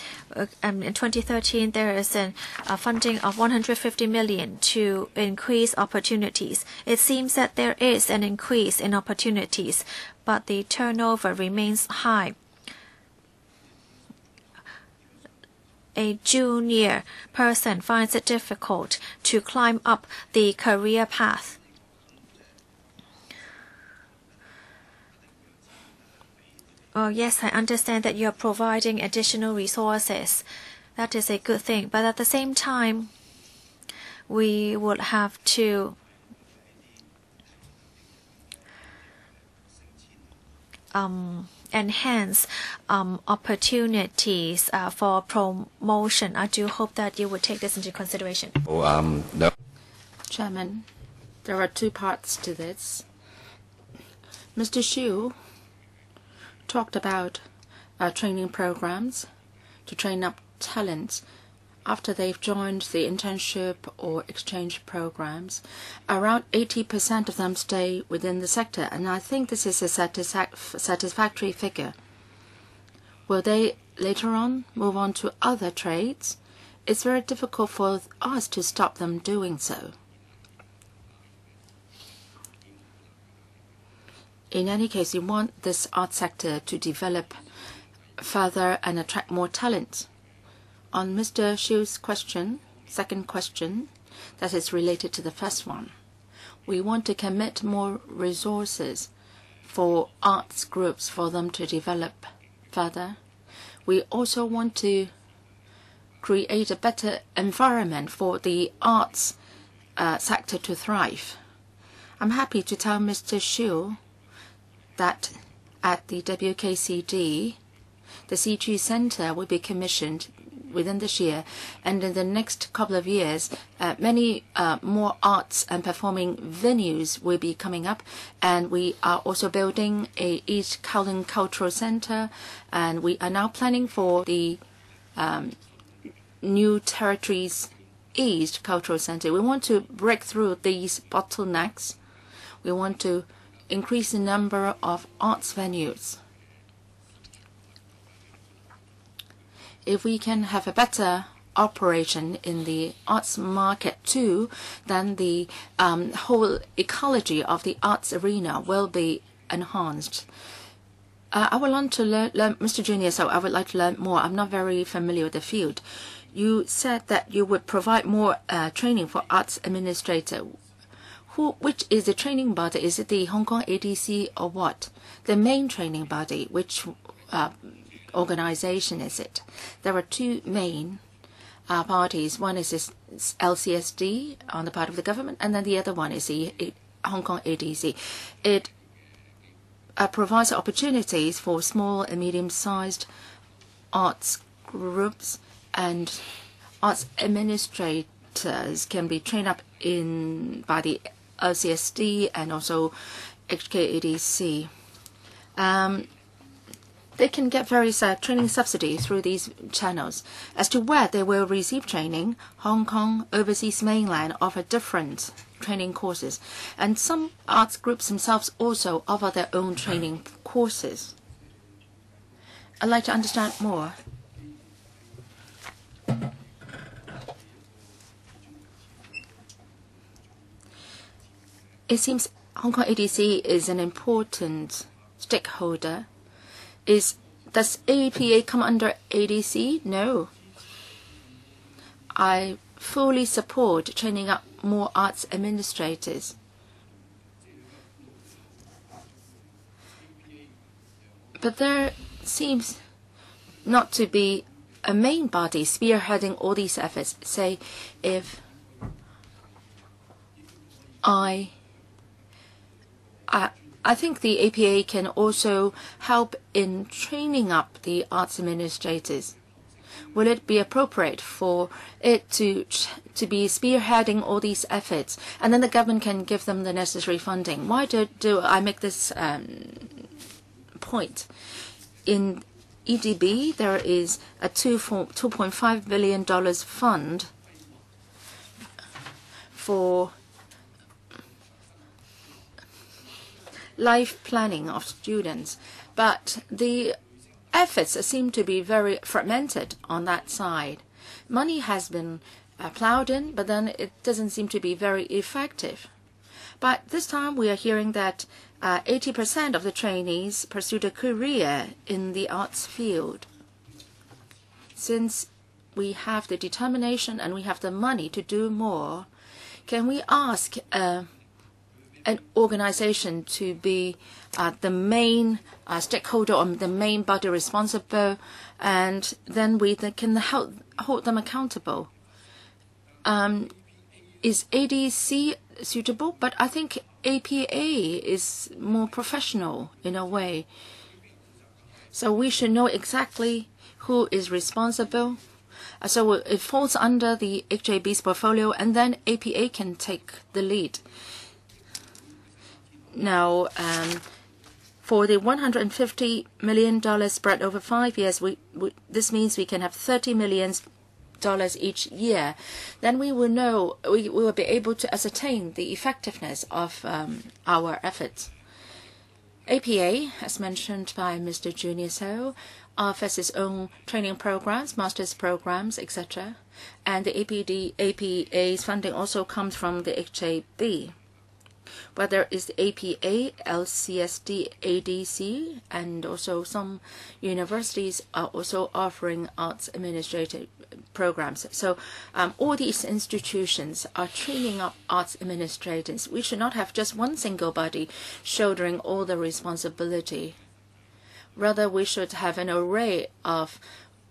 2013, there is a funding of 150 million to increase opportunities. It seems that there is an increase in opportunities, but the turnover remains high. A junior person finds it difficult to climb up the career path. Oh, yes, I understand that you are providing additional resources. That is a good thing. But at the same time, we would have to enhance opportunities for promotion. I do hope that you would take this into consideration. No. Chairman, there are two parts to this. Mr. Xu talked about training programs to train up talents after they've joined the internship or exchange programs. Around 80% of them stay within the sector, and I think this is a satisfactory figure. Will they later on move on to other trades? It's very difficult for us to stop them doing so. In any case, you want this art sector to develop further and attract more talent. On Mr. Xiu's question, second question, that is related to the first one, we want to commit more resources for arts groups for them to develop further. We also want to create a better environment for the arts sector to thrive. I'm happy to tell Mr. Xiu that at the WKCD, the CG Center will be commissioned within this year, and in the next couple of years, many more arts and performing venues will be coming up, and we are also building a East Kowloon Cultural Center, and we are now planning for the New Territories East Cultural Center. We want to break through these bottlenecks. We want to increase the number of arts venues. If we can have a better operation in the arts market too, then the whole ecology of the arts arena will be enhanced. I would like to learn, Mr. Junior, so I would like to learn more. I'm not very familiar with the field. You said that you would provide more training for arts administrator. Which is the training body? Is it the Hong Kong ADC or what? The main training body, which organization is it? There are two main parties. One is this LCSD on the part of the government, and then the other one is the Hong Kong ADC. It provides opportunities for small and medium-sized arts groups, and arts administrators can be trained up by the LCSD and also HKADC. They can get various training subsidies through these channels. As to where they will receive training, Hong Kong, overseas mainland offer different training courses, and some arts groups themselves also offer their own training courses. I'd like to understand more. It seems Hong Kong ADC is an important stakeholder. Does APA come under ADC? No. I fully support training up more arts administrators. But there seems not to be a main body spearheading all these efforts. Say, if I think the APA can also help in training up the arts administrators. Will it be appropriate for it to be spearheading all these efforts, and then the government can give them the necessary funding? Why do I make this point? In EDB, there is a $2.5 billion fund for life planning of students, but the efforts seem to be very fragmented on that side. Money has been plowed in, but then it doesn't seem to be very effective. But this time we are hearing that 80% of the trainees pursue a career in the arts field. Since we have the determination and we have the money to do more, can we ask an organization to be the main stakeholder or the main body responsible, and then we can hold them accountable? Is ADC suitable? But I think APA is more professional in a way. So we should know exactly who is responsible. So it falls under the HAB's portfolio, and then APA can take the lead. Now, for the $150 million spread over 5 years, this means we can have $30 million each year. Then we will know, we will be able to ascertain the effectiveness of our efforts. APA, as mentioned by Mr. Junior So, offers its own training programs, master's programs, etc. And the APA's funding also comes from the HAB. whether it's APA, LCSD, ADC, and also some universities are also offering arts administrative programs. So all these institutions are training up arts administrators. We should not have just one single body shouldering all the responsibility. Rather, we should have an array of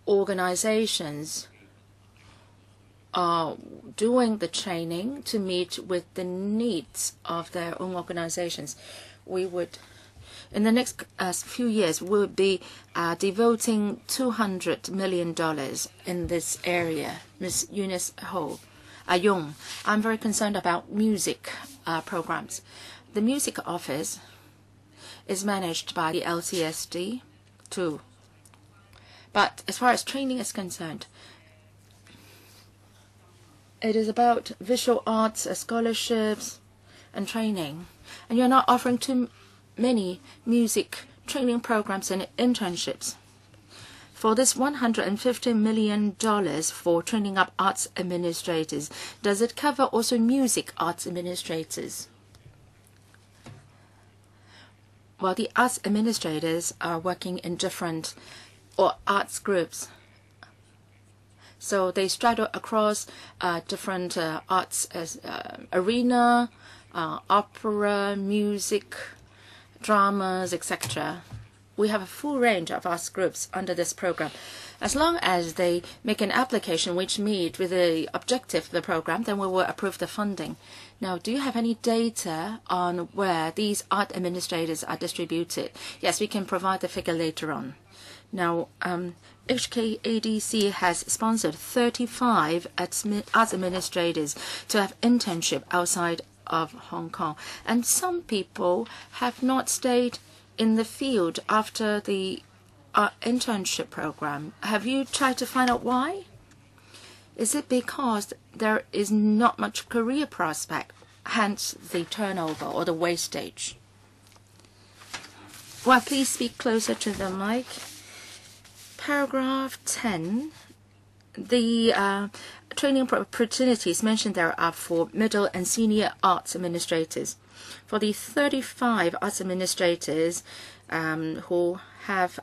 organizations doing the training to meet with the needs of their own organizations. We would, in the next few years, we'll be devoting $200 million in this area. Ms. Eunice Yung, I'm very concerned about music programs. The music office is managed by the LCSD too. But as far as training is concerned, it is about visual arts, scholarships, and training. And you're not offering too many music training programs and internships. For this $150 million for training up arts administrators, does it cover also music arts administrators? Well, the arts administrators are working in different arts groups. So they straddle across different arts arena, opera, music, dramas, etc. We have a full range of arts groups under this program. As long as they make an application which meet with the objective of the program, then we will approve the funding. Now, do you have any data on where these art administrators are distributed? Yes, we can provide the figure later on. Now, HKADC has sponsored 35 arts administrators to have internship outside of Hong Kong. And some people have not stayed in the field after the internship program. Have you tried to find out why? Is it because there is not much career prospect, hence the turnover or the wastage? Well, please speak closer to the mic. Paragraph 10, the training opportunities mentioned there are for middle and senior arts administrators. For the 35 arts administrators who have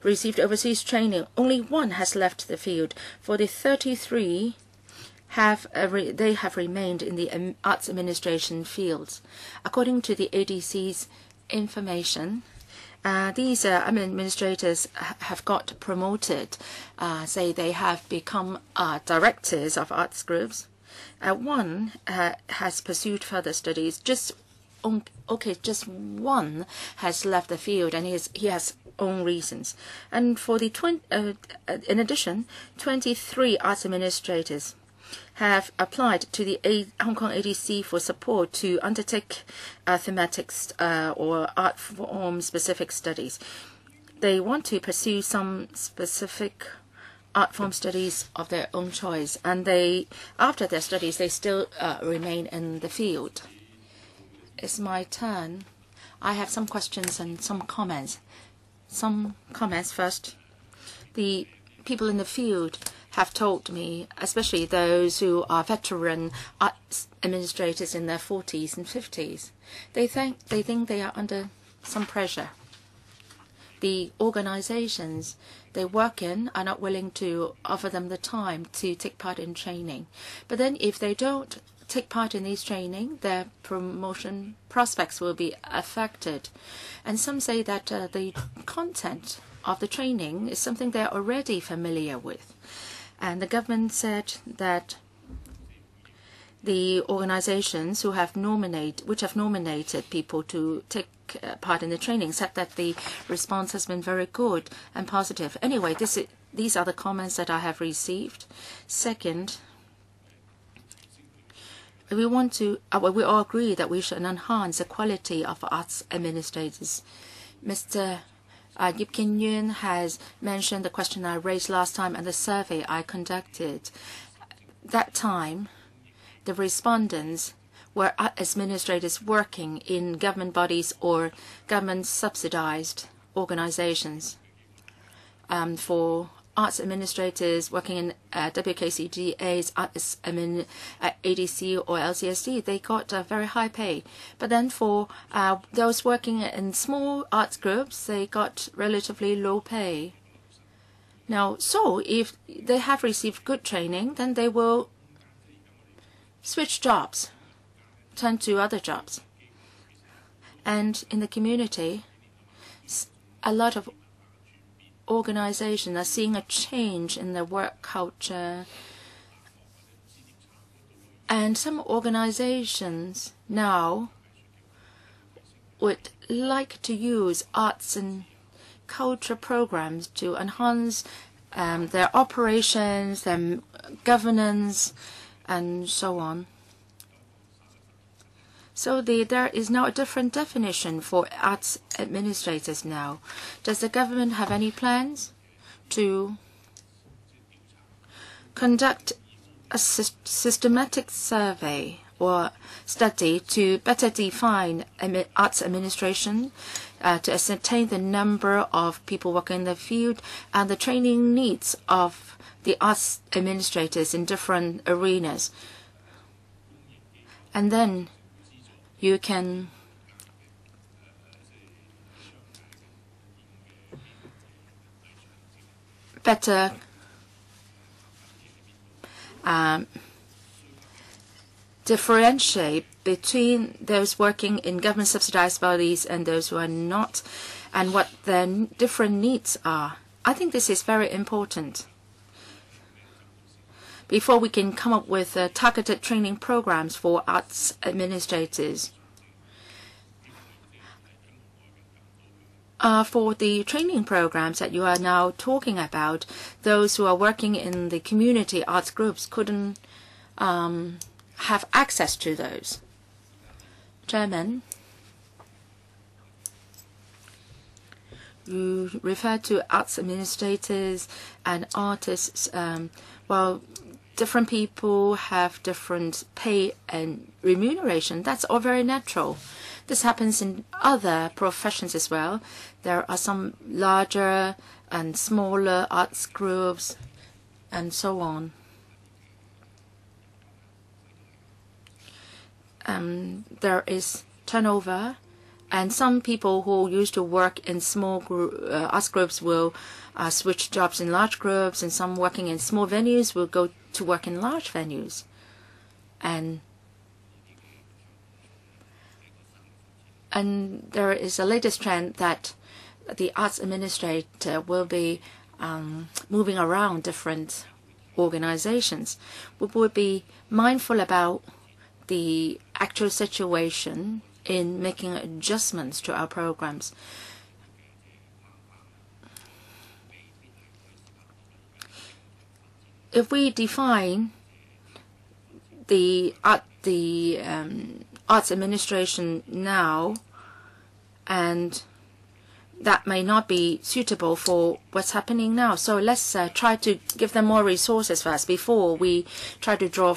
received overseas training, only one has left the field. For the 33, they have remained in the arts administration fields. According to the ADC's information, these administrators have got promoted, say they have become directors of arts groups. One has pursued further studies. Just one has left the field, and he has own reasons. And for the in addition, 23 arts administrators have applied to the Hong Kong ADC for support to undertake thematics or art form specific studies. They want to pursue some specific art form studies of their own choice, and after their studies, they still remain in the field. It's my turn. I have some questions and some comments. Some comments first. The people in the field have told me, especially those who are veteran arts administrators in their 40s and 50s, they think they are under some pressure. The organizations they work in are not willing to offer them the time to take part in training. But then if they don't take part in these training, their promotion prospects will be affected. And some say that the content of the training is something they're already familiar with. And the government said that the organizations which have nominated people to take part in the training said that the response has been very good and positive. Anyway, these are the comments that I have received. Second, we all agree that we should enhance the quality of arts administrators. Mr. Yip Kin Yuen has mentioned the question I raised last time and the survey I conducted. That time, the respondents were administrators working in government bodies or government-subsidized organizations. For arts administrators working in WKCGA's ADC or LCSD, they got a very high pay. But then for those working in small arts groups, they got relatively low pay. Now, so if they have received good training, then they will switch jobs, turn to other jobs. And in the community, a lot of organizations are seeing a change in their work culture. And some organizations now would like to use arts and culture programs to enhance their operations, their governance, and so on. So there is now a different definition for arts administrators now. Does the government have any plans to conduct a systematic survey or study to better define arts administration, to ascertain the number of people working in the field and the training needs of the arts administrators in different arenas? And then you can better differentiate between those working in government-subsidized bodies and those who are not, and what their different needs are. I think this is very important before we can come up with targeted training programs for arts administrators. For the training programs that you are now talking about, those who are working in the community arts groups couldn't have access to those. Chairman, you refer to arts administrators and artists. Well, different people have different pay and remuneration. That's all very natural. This happens in other professions as well. There are some larger and smaller arts groups and so on. There is turnover, and some people who used to work in small arts groups will switch jobs in large groups, and some working in small venues will go to work in large venues. And there is a latest trend that the arts administrator will be moving around different organizations. We will be mindful about the actual situation in making adjustments to our programs. If we define the arts administration now, and that may not be suitable for what's happening now. So let's try to give them more resources first before we try to draw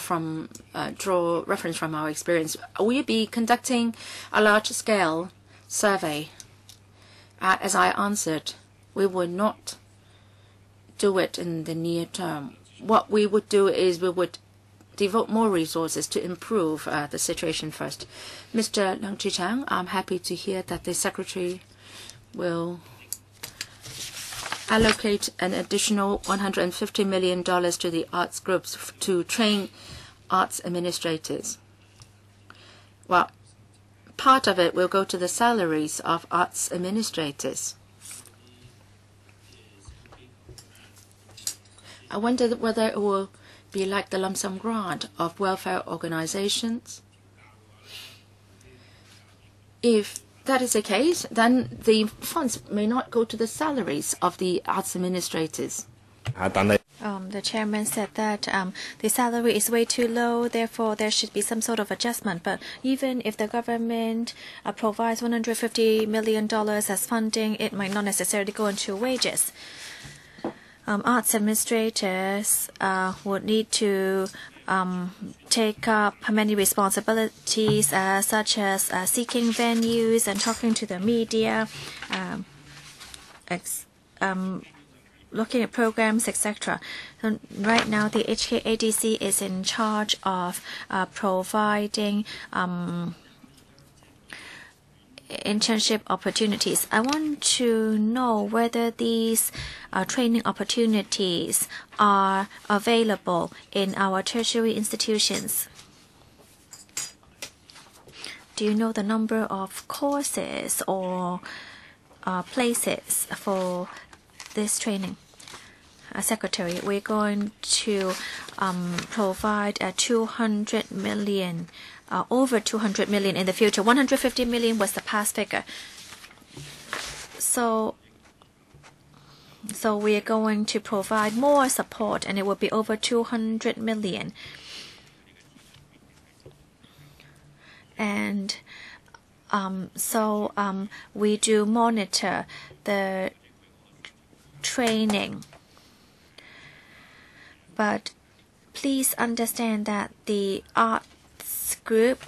reference from our experience. Will you be conducting a large-scale survey? As I answered, we will not do it in the near term. What we would do is we would devote more resources to improve the situation first. Mr. Leung Chi-chang, I'm happy to hear that the Secretary will allocate an additional $150 million to the arts groups to train arts administrators. Well, part of it will go to the salaries of arts administrators. I wonder whether it will be like the lump sum grant of welfare organizations. If that is the case, then the funds may not go to the salaries of the arts administrators. The chairman said that the salary is way too low, therefore there should be some sort of adjustment. But even if the government provides $150 million as funding, it might not necessarily go into wages. Arts administrators would need to take up many responsibilities, such as seeking venues and talking to the media, looking at programs, etc. So right now, the HKADC is in charge of providing internship opportunities. I want to know whether these training opportunities are available in our tertiary institutions. Do you know the number of courses or places for this training? Secretary, we're going to provide 200 million, over 200 million in the future. 150 million was the past figure. So we are going to provide more support, and it will be over 200 million. And we do monitor the training. But please understand that the arts group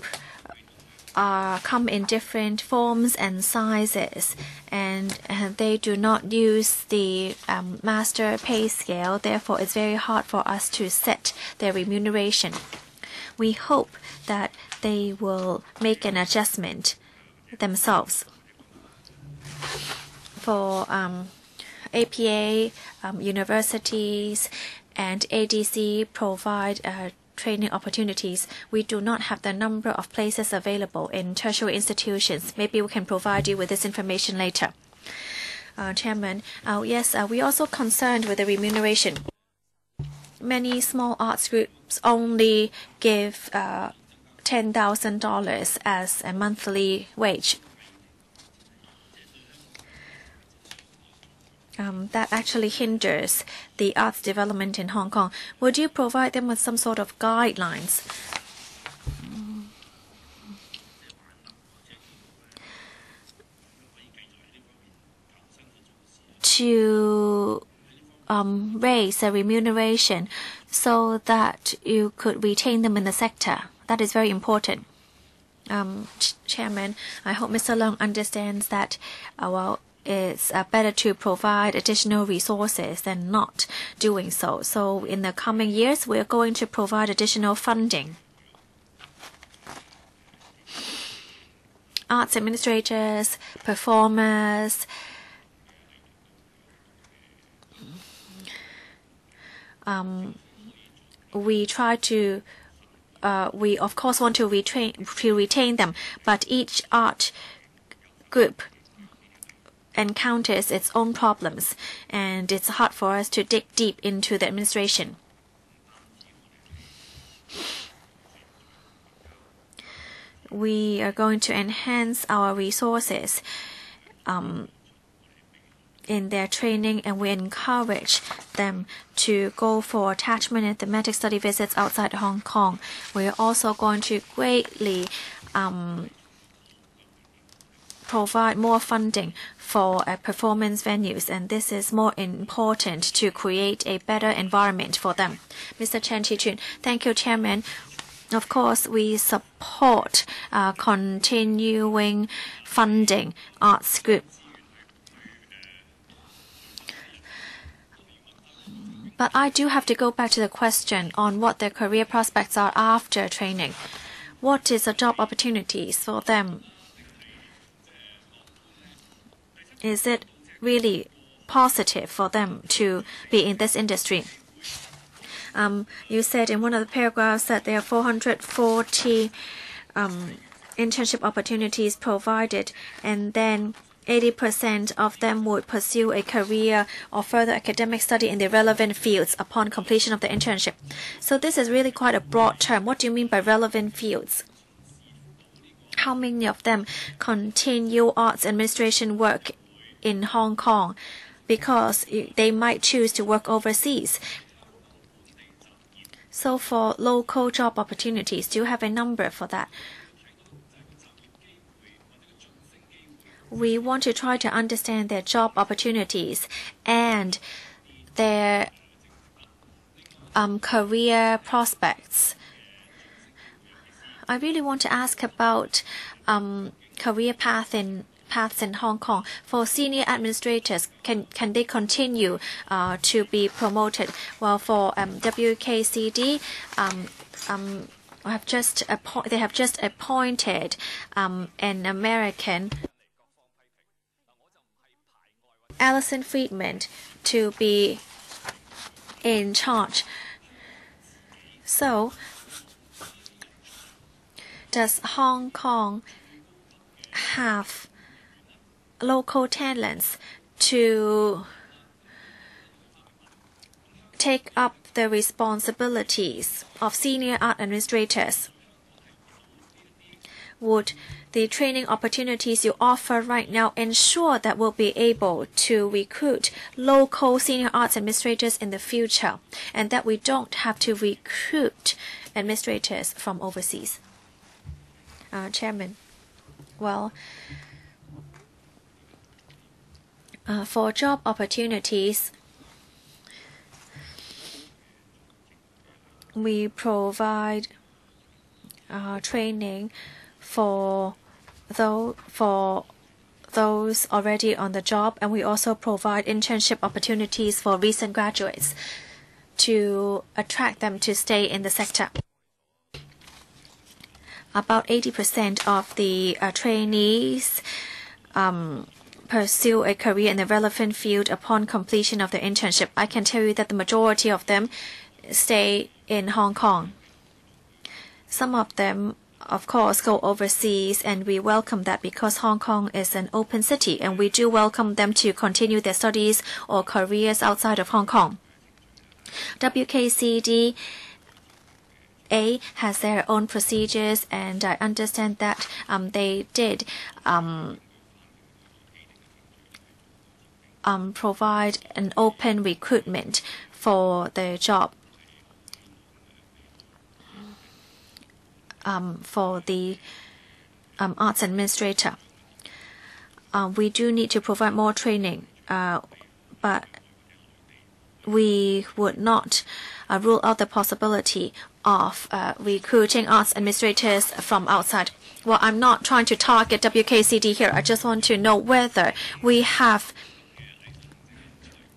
come in different forms and sizes, and they do not use the master pay scale. Therefore, it's very hard for us to set their remuneration. We hope that they will make an adjustment themselves. For APA, universities, and ADC provide training opportunities. We do not have the number of places available in tertiary institutions. Maybe we can provide you with this information later. Chairman, yes, we are also concerned with the remuneration. Many small arts groups only give $10,000 as a monthly wage. That actually hinders the arts development in Hong Kong. Would you provide them with some sort of guidelines to raise the remuneration so that you could retain them in the sector? That is very important. Chairman, I hope Mr. Leung understands that it's better to provide additional resources than not doing so. So in the coming years, we're going to provide additional funding. Arts administrators, performers, we of course want to retain them, but each art group encounters its own problems, and it's hard for us to dig deep into the administration. We are going to enhance our resources in their training, and we encourage them to go for attachment and thematic study visits outside Hong Kong. We are also going to greatly provide more funding for performance venues, and this is more important to create a better environment for them. Mr. Chen Chi-chun, thank you, Chairman. Of course, we support continuing funding arts group. But I do have to go back to the question on what their career prospects are after training. What is the job opportunities for them? Is it really positive for them to be in this industry? You said in one of the paragraphs that there are 440 internship opportunities provided, and then 80% of them would pursue a career or further academic study in the relevant fields upon completion of the internship. So this is really quite a broad term. What do you mean by relevant fields? How many of them continue arts administration work in Hong Kong because they might choose to work overseas? So for local job opportunities, do you have a number for that? We want to try to understand their job opportunities and their career prospects. I really want to ask about career path in paths in Hong Kong. For senior administrators, can they continue to be promoted? Well, for WKCD, they have just appointed an American, Alison Friedman, to be in charge. So, does Hong Kong have local talents to take up the responsibilities of senior art administrators? Would the training opportunities you offer right now ensure that we'll be able to recruit local senior arts administrators in the future, and that we don't have to recruit administrators from overseas? Chairman, well, for job opportunities, we provide training for those already on the job, and we also provide internship opportunities for recent graduates to attract them to stay in the sector. About 80% of the trainees pursue a career in the relevant field upon completion of their internship. I can tell you that the majority of them stay in Hong Kong. Some of them, of course, go overseas, and we welcome that because Hong Kong is an open city, and we do welcome them to continue their studies or careers outside of Hong Kong. WKCD has their own procedures, and I understand that they did provide an open recruitment for the job for the arts administrator. We do need to provide more training, but we would not rule out the possibility of recruiting arts administrators from outside. Well, I'm not trying to target WKCD here. I just want to know whether we have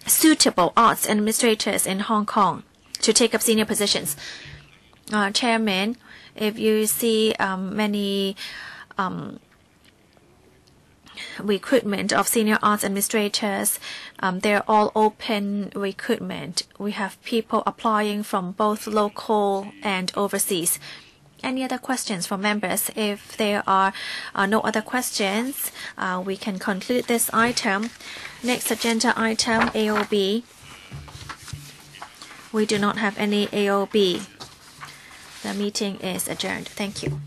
suitable arts administrators in Hong Kong to take up senior positions. Chairman, if you see many recruitment of senior arts administrators, they're all open recruitment. We have people applying from both local and overseas. Any other questions from members? If there are no other questions, we can conclude this item. Next agenda item, AOB. We do not have any AOB. The meeting is adjourned. Thank you.